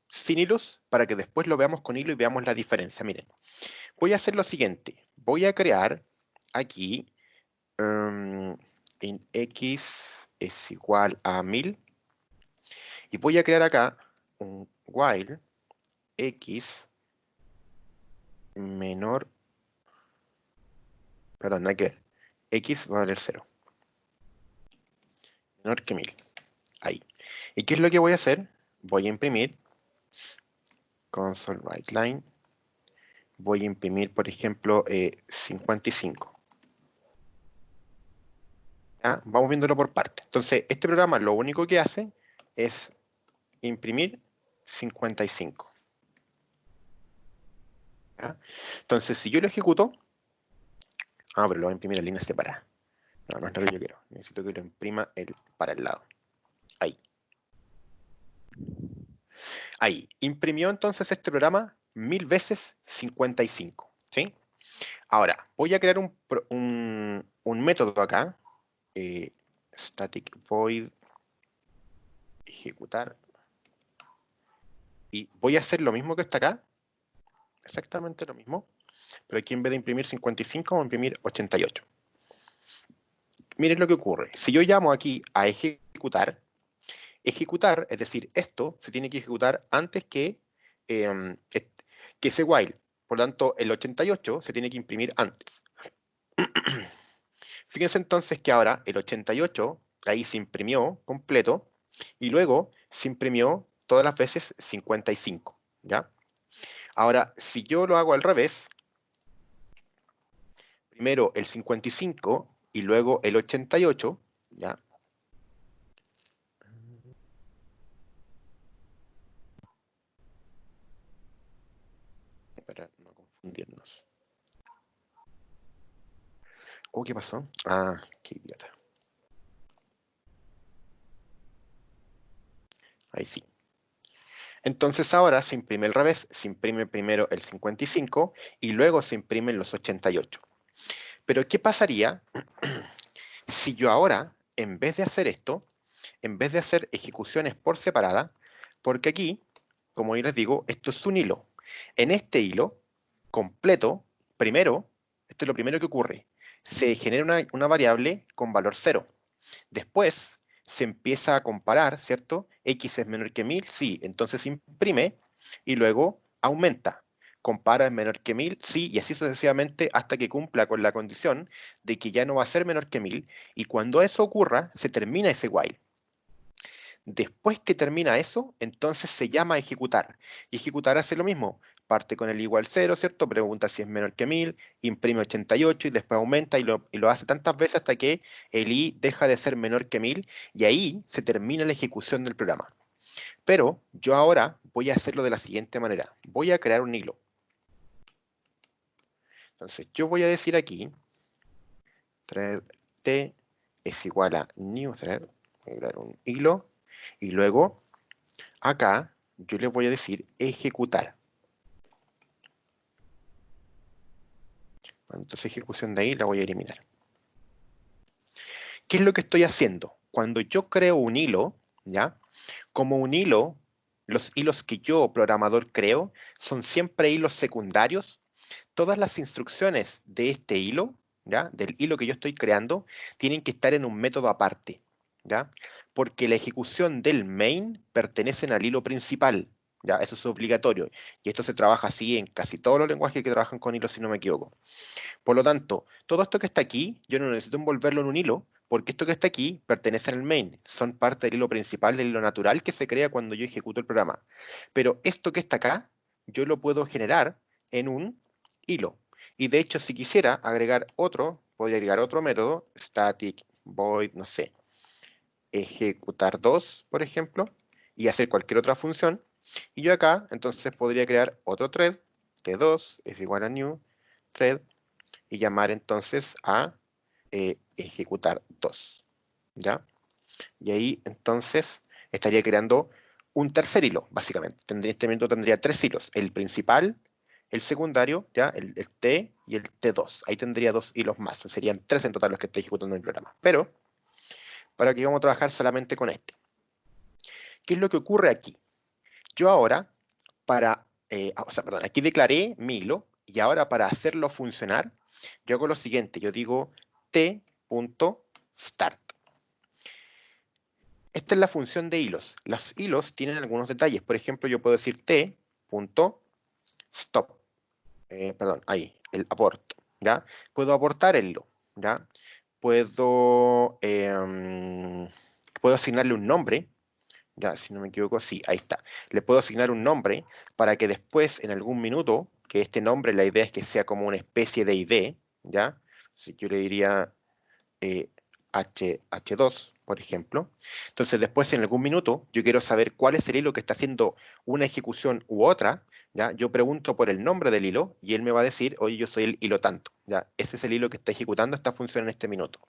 sin hilos para que después lo veamos con hilo y veamos la diferencia. Miren, voy a hacer lo siguiente. Voy a crear aquí en x es igual a 1000 y voy a crear acá un while x menor, perdón, no hay que ver, x va a valer 0, menor que 1000. Ahí. ¿Y qué es lo que voy a hacer? Voy a imprimir console write line. Voy a imprimir, por ejemplo, 55. ¿Ya? Vamos viéndolo por partes. Entonces, este programa lo único que hace es imprimir 55. ¿Ya? Entonces, si yo lo ejecuto, pero lo voy a imprimir en líneas separadas. No, no es lo que yo quiero. Necesito que lo imprima para el lado. Ahí. Ahí. Imprimió entonces este programa 1000 veces 55. ¿Sí? Ahora, voy a crear un método acá. Static void ejecutar. Y voy a hacer lo mismo que está acá. Exactamente lo mismo. Pero aquí en vez de imprimir 55, voy a imprimir 88. Miren lo que ocurre. Si yo llamo aquí a ejecutar, es decir, esto se tiene que ejecutar antes que ese while. Por lo tanto, el 88 se tiene que imprimir antes. Fíjense entonces que ahora el 88 ahí se imprimió completo y luego se imprimió todas las veces 55, ¿ya? Ahora, si yo lo hago al revés, primero el 55 y luego el 88, ¿ya? Para no confundirnos. ¿Qué pasó? Qué idiota. Ahí sí. Entonces ahora se imprime al revés, se imprime primero el 55 y luego se imprimen los 88. Pero ¿qué pasaría si yo ahora, en vez de hacer esto, en vez de hacer ejecuciones por separada, porque aquí, como yo les digo, esto es un hilo. En este hilo completo, primero, esto es lo primero que ocurre, se genera una variable con valor 0. Después se empieza a comparar, ¿cierto? X es menor que 1000, sí, entonces imprime y luego aumenta. Compara es menor que 1000, sí, y así sucesivamente hasta que cumpla con la condición de que ya no va a ser menor que 1000, y cuando eso ocurra, se termina ese while. Después que termina eso, entonces se llama ejecutar. Y ejecutar hace lo mismo. Parte con el igual 0, ¿cierto? Pregunta si es menor que 1000, imprime 88 y después aumenta y lo hace tantas veces hasta que el i deja de ser menor que 1000 y ahí se termina la ejecución del programa. Pero yo ahora voy a hacerlo de la siguiente manera. Voy a crear un hilo. Entonces yo voy a decir aquí, thread t es igual a new thread. Voy a crear un hilo y luego acá yo le voy a decir ejecutar. Entonces ejecución de ahí la voy a eliminar. ¿Qué es lo que estoy haciendo? Cuando yo creo un hilo, ¿ya? Como un hilo, los hilos que yo, programador, creo, son siempre hilos secundarios. Todas las instrucciones de este hilo, ¿ya? Del hilo que yo estoy creando, tienen que estar en un método aparte, ¿ya? Porque la ejecución del main pertenece al hilo principal, ¿ya? Eso es obligatorio. Y esto se trabaja así en casi todos los lenguajes que trabajan con hilos, si no me equivoco. Por lo tanto, todo esto que está aquí, yo no necesito envolverlo en un hilo, porque esto que está aquí pertenece al main, son parte del hilo principal, del hilo natural que se crea cuando yo ejecuto el programa. Pero esto que está acá, yo lo puedo generar en un hilo. Y de hecho, si quisiera agregar otro, podría agregar otro método, static void, no sé, ejecutar 2, por ejemplo, y hacer cualquier otra función. Y yo acá, entonces, podría crear otro thread, t2 es igual a new thread, y llamar entonces a ejecutar 2, ¿ya? Y ahí entonces estaría creando un tercer hilo, básicamente. En este momento tendría 3 hilos, el principal, el secundario, ¿ya? El T y el T2. Ahí tendría 2 hilos más, serían 3 en total los que estoy ejecutando en el programa. Pero, para que vamos a trabajar solamente con este. ¿Qué es lo que ocurre aquí? Yo ahora, aquí declaré mi hilo, y ahora para hacerlo funcionar, yo hago lo siguiente, yo digo t.start. Esta es la función de hilos. Los hilos tienen algunos detalles. Por ejemplo, yo puedo decir t.stop. Ahí, el abort, ¿ya? Puedo abortar el hilo, ¿ya? Puedo asignarle un nombre, ya, si no me equivoco, sí, ahí está. Le puedo asignar un nombre para que después, en algún minuto, que este nombre, la idea es que sea como una especie de ID, ¿ya? Si yo le diría H2, por ejemplo. Entonces, después, en algún minuto, yo quiero saber cuál es el hilo que está haciendo una ejecución u otra, ¿ya? Yo pregunto por el nombre del hilo y él me va a decir, oye, yo soy el hilo tanto, ¿ya? Ese es el hilo que está ejecutando esta función en este minuto.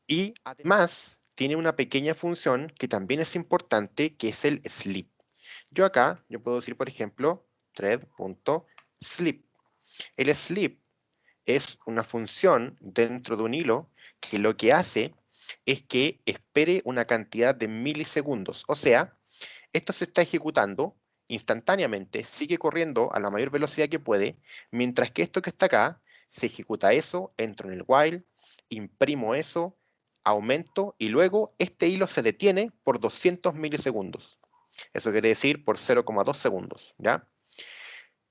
Y además tiene una pequeña función que también es importante, que es el sleep. Yo acá, yo puedo decir, por ejemplo, thread.sleep. El sleep es una función dentro de un hilo que lo que hace es que espere una cantidad de milisegundos. O sea, esto se está ejecutando instantáneamente, sigue corriendo a la mayor velocidad que puede, mientras que esto que está acá, se ejecuta eso, entro en el while, imprimo eso, aumento y luego este hilo se detiene por 200 milisegundos. Eso quiere decir por 0,2 segundos, ¿ya?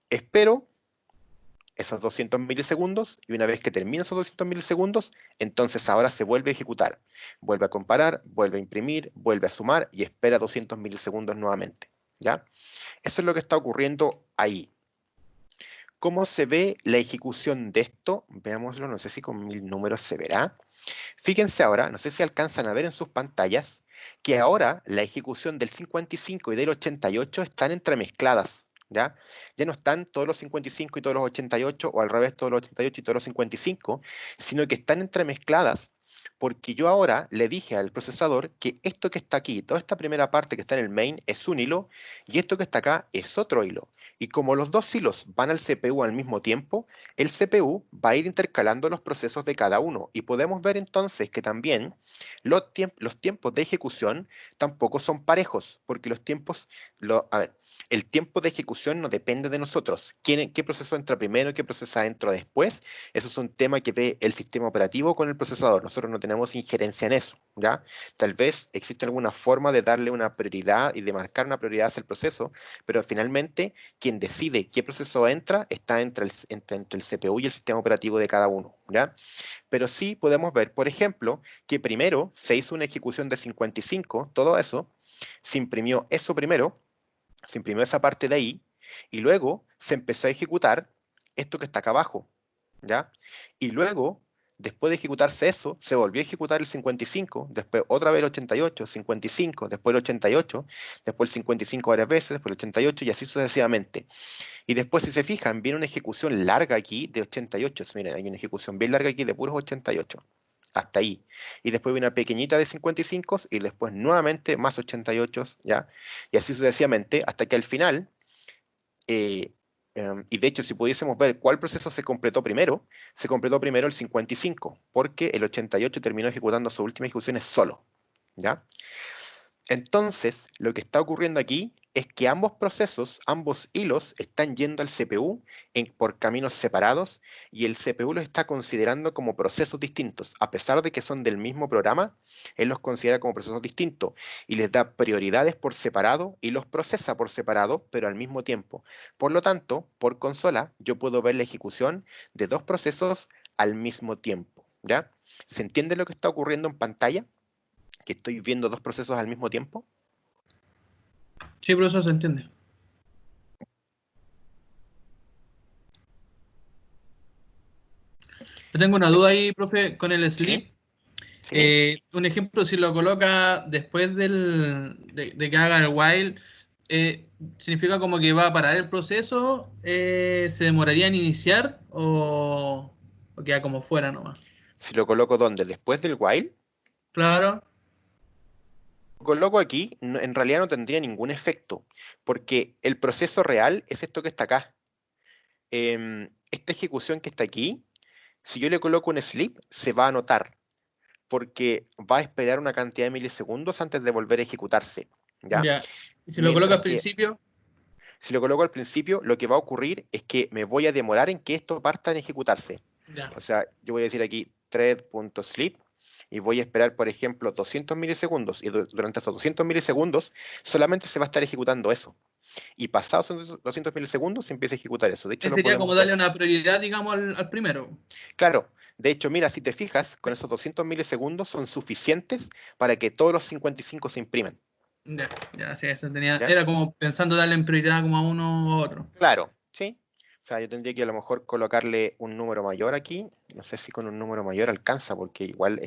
Espero esos 200 milisegundos y una vez que termine esos 200 milisegundos, entonces ahora se vuelve a ejecutar. Vuelve a comparar, vuelve a imprimir, vuelve a sumar y espera 200 milisegundos nuevamente, ¿ya? Eso es lo que está ocurriendo ahí. ¿Cómo se ve la ejecución de esto? Veámoslo, no sé si con 1000 números se verá. Fíjense ahora, no sé si alcanzan a ver en sus pantallas, que ahora la ejecución del 55 y del 88 están entremezcladas, ¿ya? Ya no están todos los 55 y todos los 88, o al revés, todos los 88 y todos los 55, sino que están entremezcladas, Porque yo ahora le dije al procesador que esto que está aquí, toda esta primera parte que está en el main es un hilo y esto que está acá es otro hilo. Y como los dos hilos van al CPU al mismo tiempo, el CPU va a ir intercalando los procesos de cada uno. Y podemos ver entonces que también los tiempos de ejecución tampoco son parejos, porque los tiempos, a ver, el tiempo de ejecución no depende de nosotros. ¿Qué proceso entra primero, qué proceso entra después? Eso es un tema que ve el sistema operativo con el procesador. Nosotros no tenemos injerencia en eso, ¿ya? Tal vez existe alguna forma de darle una prioridad y de marcar una prioridad hacia el proceso, pero finalmente quien decide qué proceso entra está entre el CPU y el sistema operativo de cada uno, ¿ya? Pero sí podemos ver, por ejemplo, que primero se hizo una ejecución de 55, todo eso, se imprimió eso primero, se imprimió esa parte de ahí, y luego se empezó a ejecutar esto que está acá abajo, ¿ya? Y luego, después de ejecutarse eso, se volvió a ejecutar el 55, después otra vez el 88, 55, después el 88, después el 55 varias veces, después el 88 y así sucesivamente. Y después, si se fijan, viene una ejecución larga aquí de 88. Miren, hay una ejecución bien larga aquí de puros 88. Hasta ahí. Y después viene una pequeñita de 55 y después nuevamente más 88, ¿ya? Y así sucesivamente, hasta que al final, eh, y de hecho, si pudiésemos ver cuál proceso se completó primero el 55, porque el 88 terminó ejecutando sus últimas ejecuciones solo, ¿ya? Entonces, lo que está ocurriendo aquí es que ambos procesos, ambos hilos, están yendo al CPU por caminos separados y el CPU los está considerando como procesos distintos. A pesar de que son del mismo programa, él los considera como procesos distintos y les da prioridades por separado y los procesa por separado, pero al mismo tiempo. Por lo tanto, por consola, yo puedo ver la ejecución de dos procesos al mismo tiempo, ¿ya? ¿Se entiende lo que está ocurriendo en pantalla? Que estoy viendo dos procesos al mismo tiempo. Sí, profesor, se entiende. Yo tengo una duda ahí, profe, con el Sí, sleep. sí. Un ejemplo, si lo coloca después de que haga el while, ¿significa como que va a parar el proceso? ¿Se demoraría en iniciar o queda como fuera nomás? Si lo coloco donde, después del while, Claro, lo coloco aquí, en realidad no tendría ningún efecto, porque el proceso real es esto que está acá. Esta ejecución que está aquí, si yo le coloco un sleep, se va a anotar, porque va a esperar una cantidad de milisegundos antes de volver a ejecutarse, ¿ya? ya. Y si lo coloca Mientras al que principio, si lo coloco al principio, lo que va a ocurrir es que me voy a demorar en que esto parta en ejecutarse. ya. O sea, yo voy a decir aquí thread.sleep y voy a esperar, por ejemplo, 200 milisegundos. Y durante esos 200 milisegundos solamente se va a estar ejecutando eso. Y pasados esos 200 milisegundos se empieza a ejecutar eso. De hecho, lo Sería como podemos ver. darle una prioridad, digamos, al primero. Claro, de hecho, mira, si te fijas, con esos 200 milisegundos son suficientes para que todos los 55 se impriman. Ya, ya, sí, eso tenía. ¿Ya? Era como pensando darle en prioridad como a uno u otro. Claro, sí. O sea, yo tendría que a lo mejor colocarle un número mayor aquí. No sé si con un número mayor alcanza, porque igual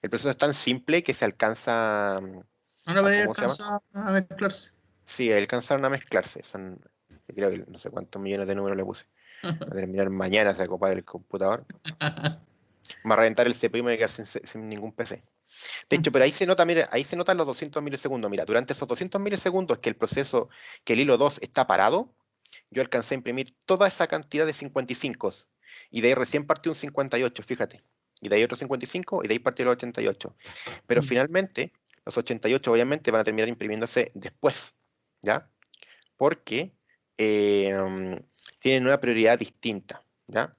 el proceso es tan simple que se alcanza Ahora a, para ir ¿cómo se llama? alcanza a mezclarse. Sí, alcanzaron a mezclarse. Son, yo creo que no sé cuántos millones de números le puse. A terminar mañana se va a ocupar el computador. Va a reventar el CPU y me voy a quedar sin ningún PC. De hecho, pero ahí se nota, mira, ahí se notan los 200 milisegundos. Mira, durante esos 200 milisegundos que el proceso, que el hilo 2 está parado, yo alcancé a imprimir toda esa cantidad de 55 y de ahí recién partió un 58, fíjate. Y de ahí otro 55 y de ahí partió el 88. Pero Ya. finalmente, los 88 obviamente van a terminar imprimiéndose después, ¿ya? Porque tienen una prioridad distinta, ¿ya?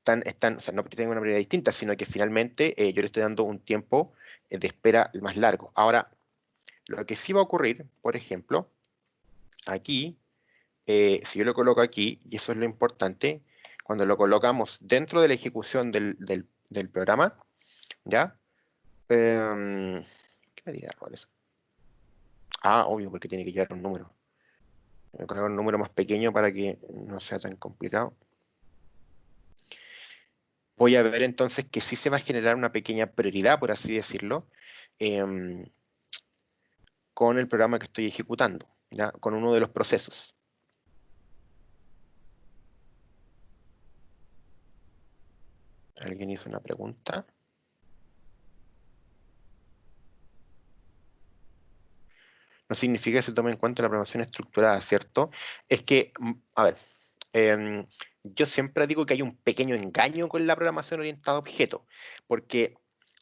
O sea, no tienen una prioridad distinta, sino que finalmente yo le estoy dando un tiempo de espera más largo. Ahora, lo que sí va a ocurrir, por ejemplo, aquí si yo lo coloco aquí, y eso es lo importante, cuando lo colocamos dentro de la ejecución del programa, ¿ya? ¿Qué me dirá cuál es? Ah, obvio, porque tiene que llevar un número. Voy a colocar un número más pequeño para que no sea tan complicado. Voy a ver entonces que sí se va a generar una pequeña prioridad, por así decirlo, em, con el programa que estoy ejecutando, ¿ya? Con uno de los procesos. ¿Alguien hizo una pregunta? no significa que se tome en cuenta la programación estructurada, ¿cierto? Es que, a ver, yo siempre digo que hay un pequeño engaño con la programación orientada a objetos, porque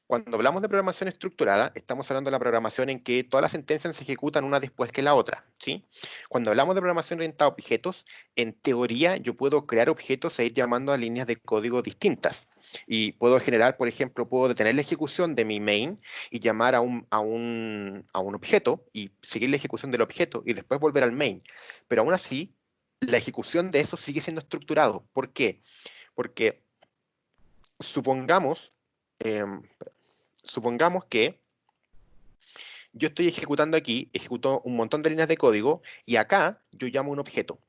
cuando hablamos de programación estructurada, estamos hablando de la programación en que todas las sentencias se ejecutan una después que la otra, ¿sí? Cuando hablamos de programación orientada a objetos, en teoría yo puedo crear objetos e ir llamando a líneas de código distintas. Y puedo generar, por ejemplo, puedo detener la ejecución de mi main y llamar a un objeto y seguir la ejecución del objeto y después volver al main. Pero aún así, la ejecución de eso sigue siendo estructurado. ¿Por qué? Porque supongamos, em, supongamos que yo estoy ejecutando aquí, ejecuto un montón de líneas de código y acá yo llamo un objeto.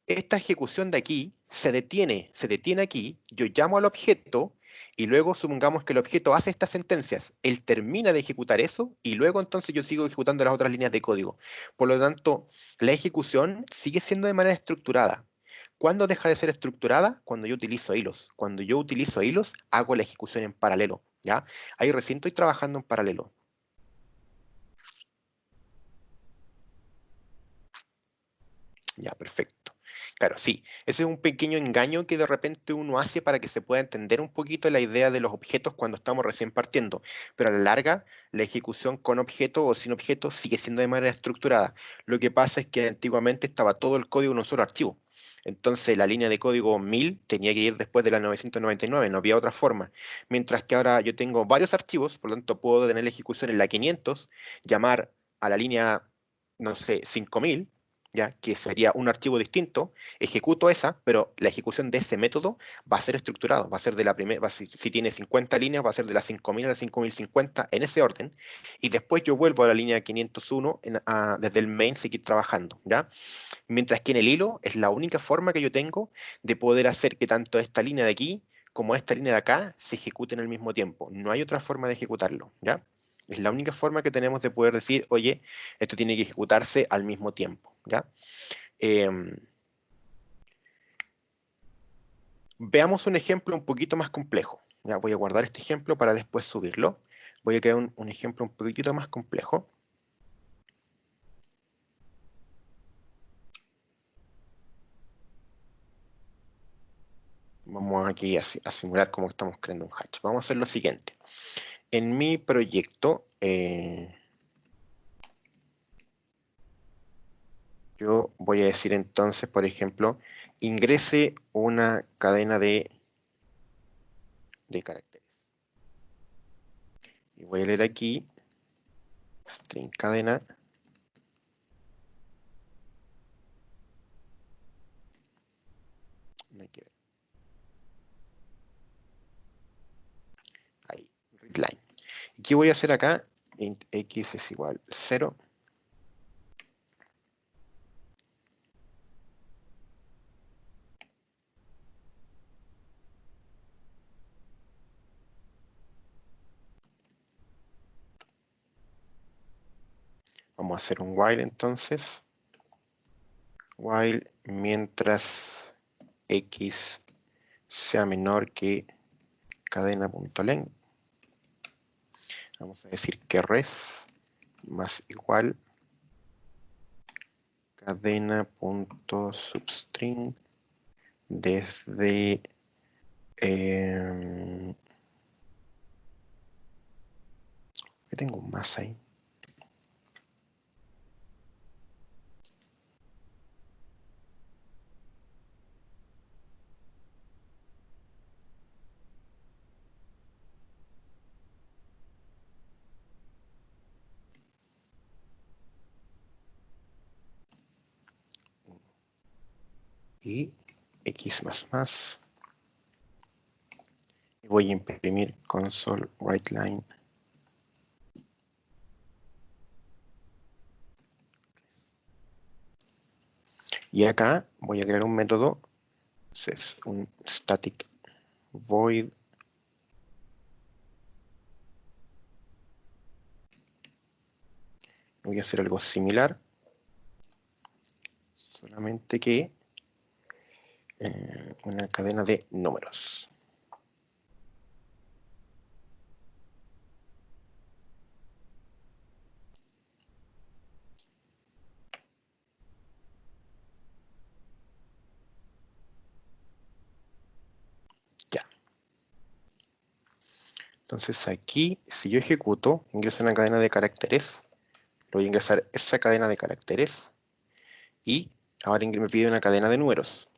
Esta ejecución de aquí se detiene aquí, yo llamo al objeto y luego supongamos que el objeto hace estas sentencias, él termina de ejecutar eso y luego entonces yo sigo ejecutando las otras líneas de código. Por lo tanto, la ejecución sigue siendo de manera estructurada. ¿Cuándo deja de ser estructurada? Cuando yo utilizo hilos. Cuando yo utilizo hilos, hago la ejecución en paralelo, ¿ya? Ahí recién estoy trabajando en paralelo. Ya, perfecto. Claro, sí, ese es un pequeño engaño que de repente uno hace para que se pueda entender un poquito la idea de los objetos cuando estamos recién partiendo, pero a la larga la ejecución con objeto o sin objeto sigue siendo de manera estructurada. Lo que pasa es que antiguamente estaba todo el código en un solo archivo. Entonces la línea de código 1000 tenía que ir después de la 999, no había otra forma. Mientras que ahora yo tengo varios archivos, por lo tanto puedo tener la ejecución en la 500, llamar a la línea, no sé, 5000, ¿ya? Que sería un archivo distinto, ejecuto esa, pero la ejecución de ese método va a ser estructurado, va a ser de la primera, si tiene 50 líneas, va a ser de las 5000 a las 5050 en ese orden, y después yo vuelvo a la línea 501 desde el main seguir trabajando, ¿ya? Mientras que en el hilo es la única forma que yo tengo de poder hacer que tanto esta línea de aquí como esta línea de acá se ejecuten al mismo tiempo. No hay otra forma de ejecutarlo, ¿ya? Es la única forma que tenemos de poder decir, oye, esto tiene que ejecutarse al mismo tiempo, ¿ya? Em, Veamos un ejemplo un poquito más complejo. Ya voy a guardar este ejemplo para después subirlo. Voy a crear un ejemplo un poquitito más complejo. Vamos aquí a simular cómo estamos creando un hash. Vamos a hacer lo siguiente. En mi proyecto, yo voy a decir entonces, por ejemplo, ingrese una cadena de caracteres. Y voy a leer aquí, string cadena. No hay que ver. Ahí, readline. ¿Y qué voy a hacer acá? Int x es igual 0. Vamos a hacer un while entonces. While mientras x sea menor que cadena.length. Vamos a decir que res más igual cadena.substring desde ¿qué tengo un más ahí? Y x más. Y voy a imprimir console writeline. Y acá voy a crear un método, es un static void voy a hacer algo similar, solamente que una cadena de números. Entonces aquí, si yo ejecuto, ingreso una cadena de caracteres, le voy a ingresar esa cadena de caracteres y ahora me pide una cadena de números.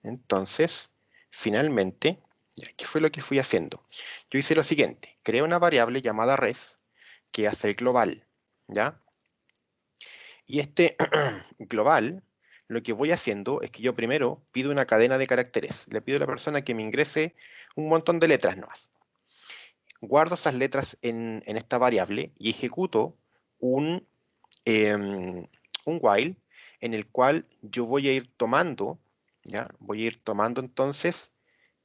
Entonces, finalmente, ¿qué fue lo que fui haciendo? Yo hice lo siguiente, creé una variable llamada res que hace el global, ¿ya? Y este global, lo que voy haciendo es que yo primero pido una cadena de caracteres. Le pido a la persona que me ingrese un montón de letras nomás. Guardo esas letras en esta variable y ejecuto un, un while en el cual yo voy a ir tomando, ¿ya? Voy a ir tomando entonces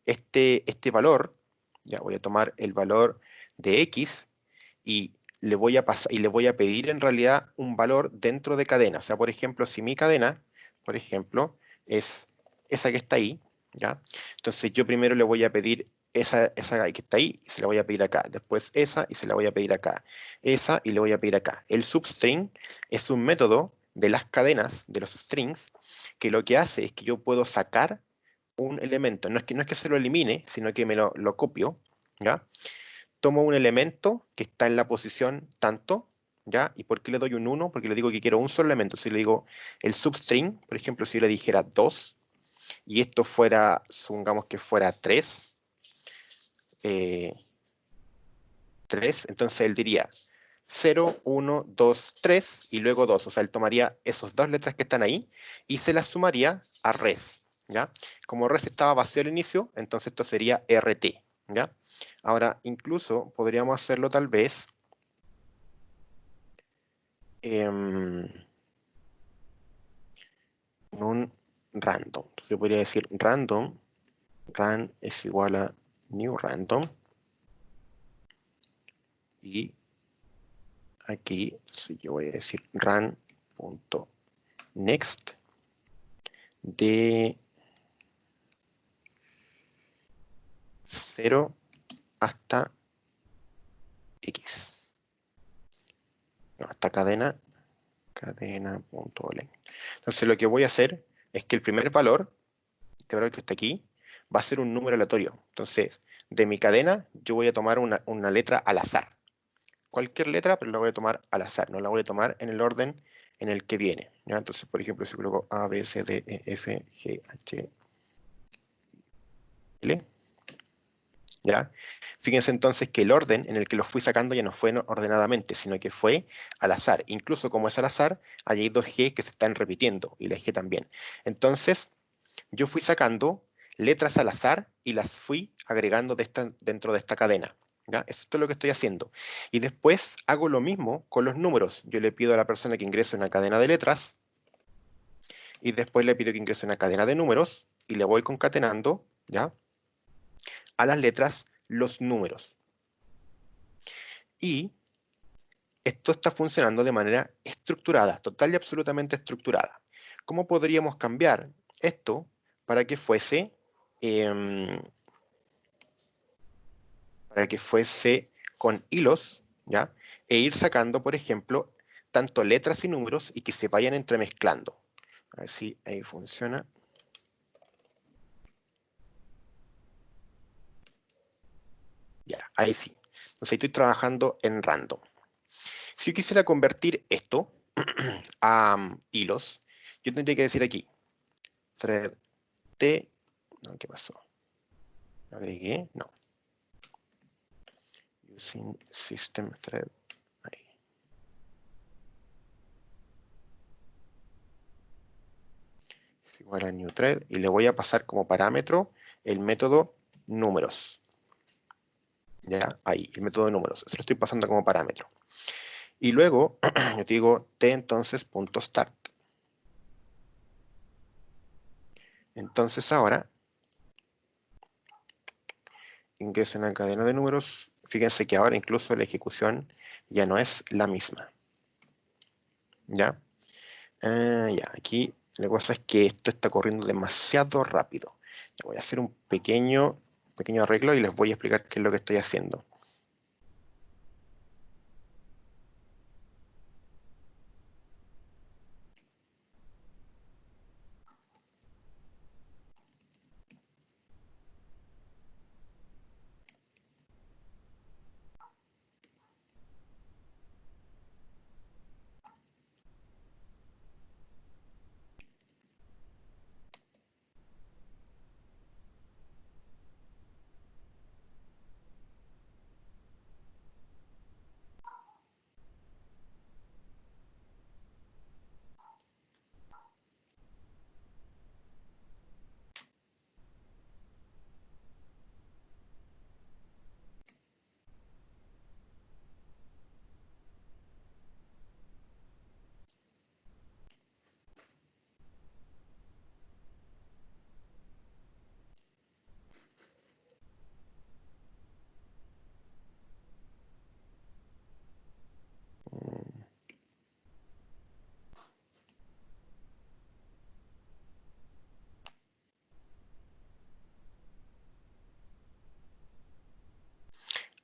este valor, ya voy a tomar el valor de x y le voy a pasar y le voy a pedir en realidad un valor dentro de cadena. O sea, por ejemplo, si mi cadena, por ejemplo, es esa que está ahí, ¿ya? Entonces yo primero le voy a pedir esa que está ahí y se la voy a pedir acá. Después esa y se la voy a pedir acá. Esa y le voy a pedir acá. El substring es un método de las cadenas, de los strings, que lo que hace es que yo puedo sacar un elemento. No es que se lo elimine, sino que me lo copio, ¿ya? Tomo un elemento que está en la posición tanto, ¿ya? ¿Y por qué le doy un 1? Porque le digo que quiero un solo elemento. Si le digo el substring, por ejemplo, si yo le dijera 2, y esto fuera, supongamos que fuera 3, 3, entonces él diría 0, 1, 2, 3 y luego 2. O sea, él tomaría esas dos letras que están ahí y se las sumaría a res, ¿ya? Como res estaba vacío al inicio, entonces esto sería RT, ¿ya? Ahora, incluso podríamos hacerlo tal vez en un random. Entonces yo podría decir random, ran es igual a new random y aquí si yo voy a decir run.next de 0 hasta x. No, hasta cadena.len. Entonces lo que voy a hacer es que el primer valor, este valor que está aquí, va a ser un número aleatorio. Entonces, de mi cadena, yo voy a tomar una letra al azar. Cualquier letra, pero la voy a tomar al azar, no la voy a tomar en el orden en el que viene, ¿ya? Entonces, por ejemplo, si coloco A, B, C, D, E, F, G, H, L, ¿ya? Fíjense entonces que el orden en el que los fui sacando ya no fue ordenadamente, sino que fue al azar. Incluso como es al azar, hay dos G que se están repitiendo y la G también. Entonces, yo fui sacando letras al azar y las fui agregando dentro de esta cadena, ¿ya? Esto es lo que estoy haciendo. Y después hago lo mismo con los números. Yo le pido a la persona que ingrese una cadena de letras y después le pido que ingrese una cadena de números y le voy concatenando, ¿ya? A las letras los números. Y esto está funcionando de manera estructurada, total y absolutamente estructurada. ¿Cómo podríamos cambiar esto para que fuese con hilos, ¿ya? E ir sacando, por ejemplo, tanto letras y números y que se vayan entremezclando? A ver si ahí funciona. Ya, ahí sí. Entonces ahí estoy trabajando en random. Si yo quisiera convertir esto a hilos, yo tendría que decir aquí, thread t, no, ¿qué pasó? ¿Lo agregué? No. Using system thread. Ahí. Es igual a new thread y le voy a pasar como parámetro el método números. Ya, ahí, el método de números. Eso lo estoy pasando como parámetro. Y luego, yo te digo t entonces punto start. Entonces ahora, ingreso en la cadena de números. Fíjense que ahora incluso la ejecución ya no es la misma. ¿Ya? Ya, aquí la cosa es que esto está corriendo demasiado rápido. Voy a hacer un pequeño arreglo y les voy a explicar qué es lo que estoy haciendo.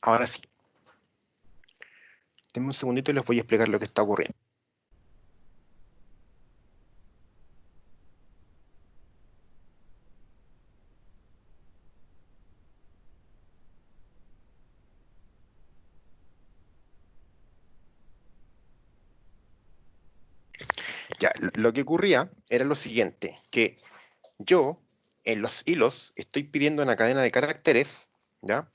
Ahora sí. Denme un segundito y les voy a explicar lo que está ocurriendo. Ya, lo que ocurría era lo siguiente, que yo en los hilos estoy pidiendo una cadena de caracteres, ¿ya?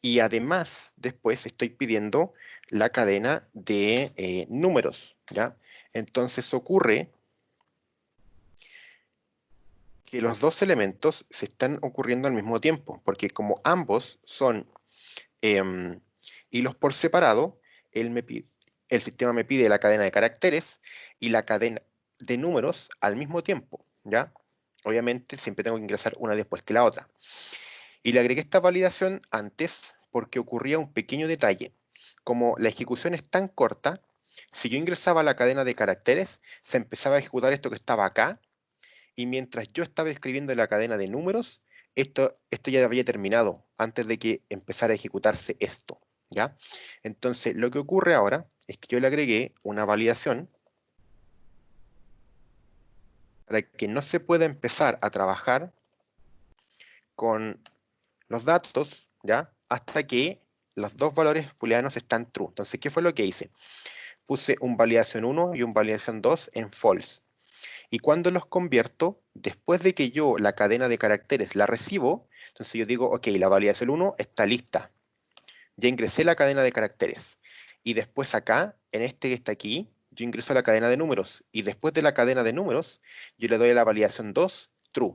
Y además después estoy pidiendo la cadena de números, ¿ya? Entonces ocurre que los dos elementos se están ocurriendo al mismo tiempo, porque como ambos son em, hilos por separado, el sistema me pide la cadena de caracteres y la cadena de números al mismo tiempo, ¿ya? Obviamente siempre tengo que ingresar una después que la otra. Y le agregué esta validación antes porque ocurría un pequeño detalle. Como la ejecución es tan corta, si yo ingresaba la cadena de caracteres, se empezaba a ejecutar esto que estaba acá, y mientras yo estaba escribiendo la cadena de números, esto ya había terminado antes de que empezara a ejecutarse esto, ¿ya? Entonces, lo que ocurre ahora es que yo le agregué una validación para que no se pueda empezar a trabajar con los datos, ¿ya? Hasta que los dos valores booleanos están true. Entonces, ¿qué fue lo que hice? Puse un validación 1 y un validación 2 en false. Y cuando los convierto, después de que yo la cadena de caracteres la recibo, entonces yo digo, ok, la validación 1 está lista. Ya ingresé la cadena de caracteres. Y después acá, en este que está aquí, yo ingreso la cadena de números. Y después de la cadena de números, yo le doy a la validación 2, true.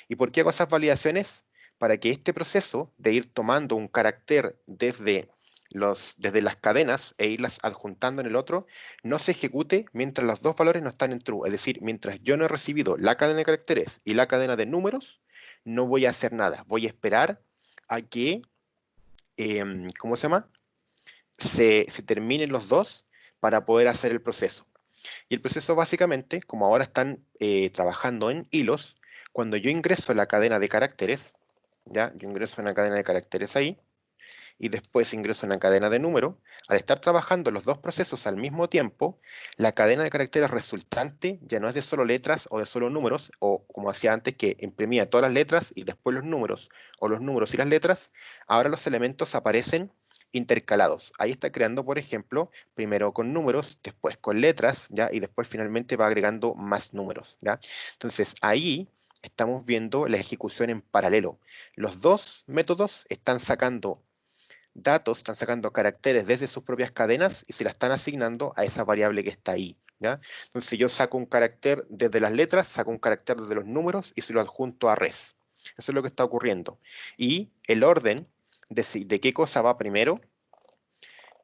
¿Y por qué hago esas validaciones? Para que este proceso de ir tomando un carácter desde las cadenas e irlas adjuntando en el otro, no se ejecute mientras los dos valores no están en true. Es decir, mientras yo no he recibido la cadena de caracteres y la cadena de números, no voy a hacer nada. Voy a esperar a que, ¿cómo se llama? Se terminen los dos para poder hacer el proceso. Y el proceso básicamente, como ahora están trabajando en hilos, cuando yo ingreso la cadena de caracteres, ¿ya? Yo ingreso una cadena de caracteres ahí, y después ingreso una cadena de número, al estar trabajando los dos procesos al mismo tiempo, la cadena de caracteres resultante ya no es de solo letras o de solo números, o como hacía antes que imprimía todas las letras y después los números, o los números y las letras, ahora los elementos aparecen intercalados. Ahí está creando, por ejemplo, primero con números, después con letras, ¿ya? Y después finalmente va agregando más números, ¿ya? Entonces ahí estamos viendo la ejecución en paralelo. Los dos métodos están sacando datos, están sacando caracteres desde sus propias cadenas y se la están asignando a esa variable que está ahí, ¿ya? Entonces yo saco un carácter desde las letras, saco un carácter desde los números y se lo adjunto a res. Eso es lo que está ocurriendo. Y el orden de qué cosa va primero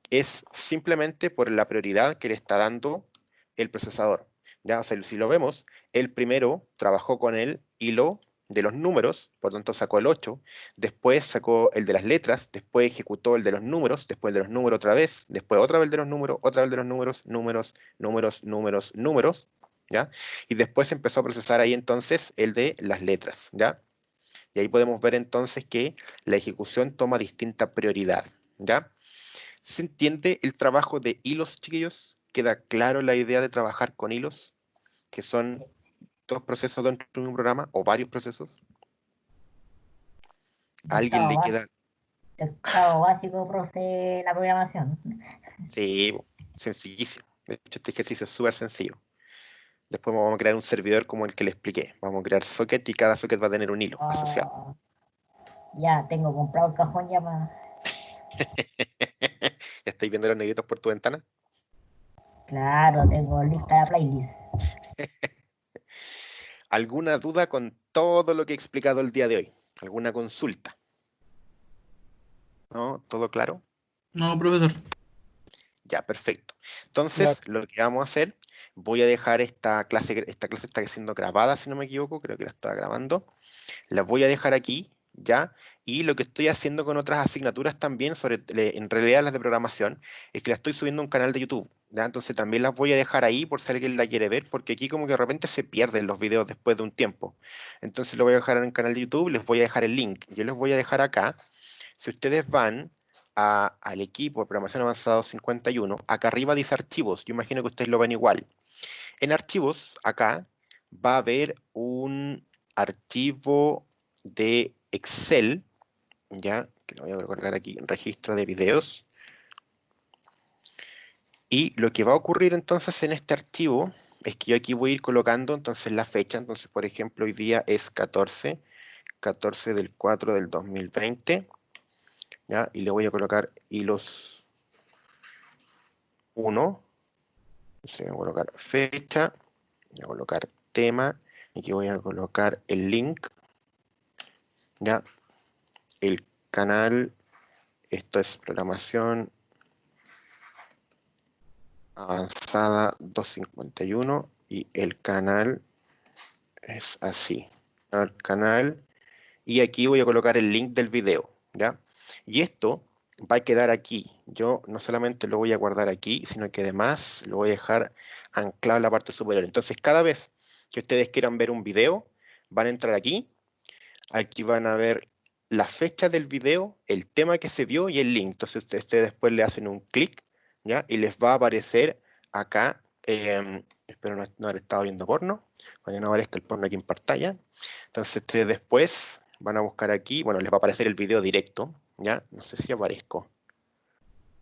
es simplemente por la prioridad que le está dando el procesador, ¿ya? O sea, si lo vemos, el primero trabajó con el hilo de los números, por tanto sacó el 8, después sacó el de las letras, después ejecutó el de los números, después el de los números otra vez, después otra vez de los números, otra vez de los números, números, ¿ya? Y después empezó a procesar ahí entonces el de las letras, ¿ya? Y ahí podemos ver entonces que la ejecución toma distinta prioridad, ¿ya? ¿Se entiende el trabajo de hilos, chiquillos? ¿Queda claro la idea de trabajar con hilos? Que son dos procesos dentro de un programa o varios procesos. ¿A alguien le queda? Octavo básico, profe, la programación. Sí, sencillísimo. De hecho, este ejercicio es súper sencillo. Después vamos a crear un servidor como el que le expliqué. Vamos a crear socket y cada socket va a tener un hilo asociado. Ah, ya tengo comprado el cajón ya para... ¿Ya estáis viendo los negritos por tu ventana? Claro, tengo lista de playlist. ¿Alguna duda con todo lo que he explicado el día de hoy? ¿Alguna consulta? ¿No? ¿Todo claro? No, profesor. Ya, perfecto. Entonces, lo que vamos a hacer, voy a dejar esta clase está siendo grabada, si no me equivoco, creo que la estaba grabando. La voy a dejar aquí, ¿ya? Y lo que estoy haciendo con otras asignaturas también, en realidad las de programación, es que la estoy subiendo a un canal de YouTube, ¿ya? Entonces también las voy a dejar ahí por si alguien la quiere ver, porque aquí como que de repente se pierden los videos después de un tiempo. Entonces lo voy a dejar en el canal de YouTube, les voy a dejar el link. Yo les voy a dejar acá. Si ustedes van al equipo de programación avanzado 51, acá arriba dice archivos. Yo imagino que ustedes lo ven igual. En archivos, acá, va a haber un archivo de Excel, ya, que lo voy a colocar aquí, registro de videos. Y lo que va a ocurrir entonces en este archivo es que yo aquí voy a ir colocando entonces la fecha. Entonces, por ejemplo, hoy día es 14 del 4 del 2020, ¿ya? Y le voy a colocar hilos 1. Entonces voy a colocar fecha, voy a colocar tema, y aquí voy a colocar el link, ¿ya? El canal, esto es programación avanzada 251 y el canal es así. El canal, y aquí voy a colocar el link del video, ¿ya? Y esto va a quedar aquí. Yo no solamente lo voy a guardar aquí, sino que además lo voy a dejar anclado en la parte superior. Entonces, cada vez que ustedes quieran ver un video, van a entrar aquí. Aquí van a ver la fecha del video, el tema que se vio y el link. Entonces, ustedes después le hacen un clic, ¿ya? Y les va a aparecer acá. Espero no haber estado viendo porno, para que no aparezca el porno aquí en pantalla. Entonces, ustedes después van a buscar aquí, bueno, les va a aparecer el video directo, ¿ya? No sé si aparezco.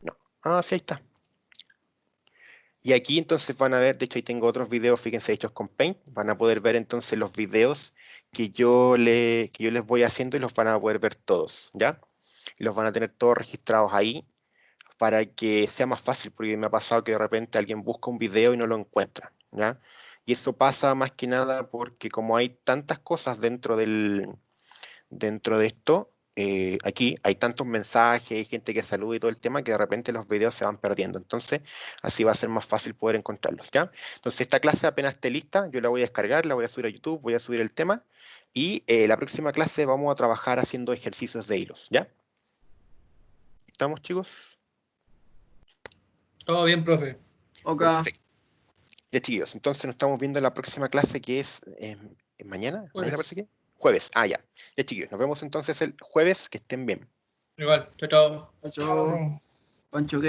No. Ah, sí, ahí está. Y aquí entonces van a ver, de hecho ahí tengo otros videos, fíjense, hechos con Paint. Van a poder ver entonces los videos que yo les voy haciendo y los van a poder ver todos, ¿ya? Y los van a tener todos registrados ahí para que sea más fácil, porque me ha pasado que de repente alguien busca un video y no lo encuentra, ¿ya? Y eso pasa más que nada porque como hay tantas cosas dentro de esto, aquí hay tantos mensajes, hay gente que saluda y todo el tema, que de repente los videos se van perdiendo. Entonces, así va a ser más fácil poder encontrarlos, ¿ya? Entonces, esta clase apenas esté lista, yo la voy a descargar, la voy a subir a YouTube, voy a subir el tema, y la próxima clase vamos a trabajar haciendo ejercicios de hilos, ¿ya? ¿Estamos, chicos? Todo bien, profe. Ok. Perfecto. Ya, chiquillos, entonces nos estamos viendo en la próxima clase, que es mañana. ¿Mañana Jueves. parece que? Jueves. Ah, ya. Ya, chiquillos, nos vemos entonces el jueves. Que estén bien. Igual, chao, chao. Chao. Profe. Pancho, ¿qué?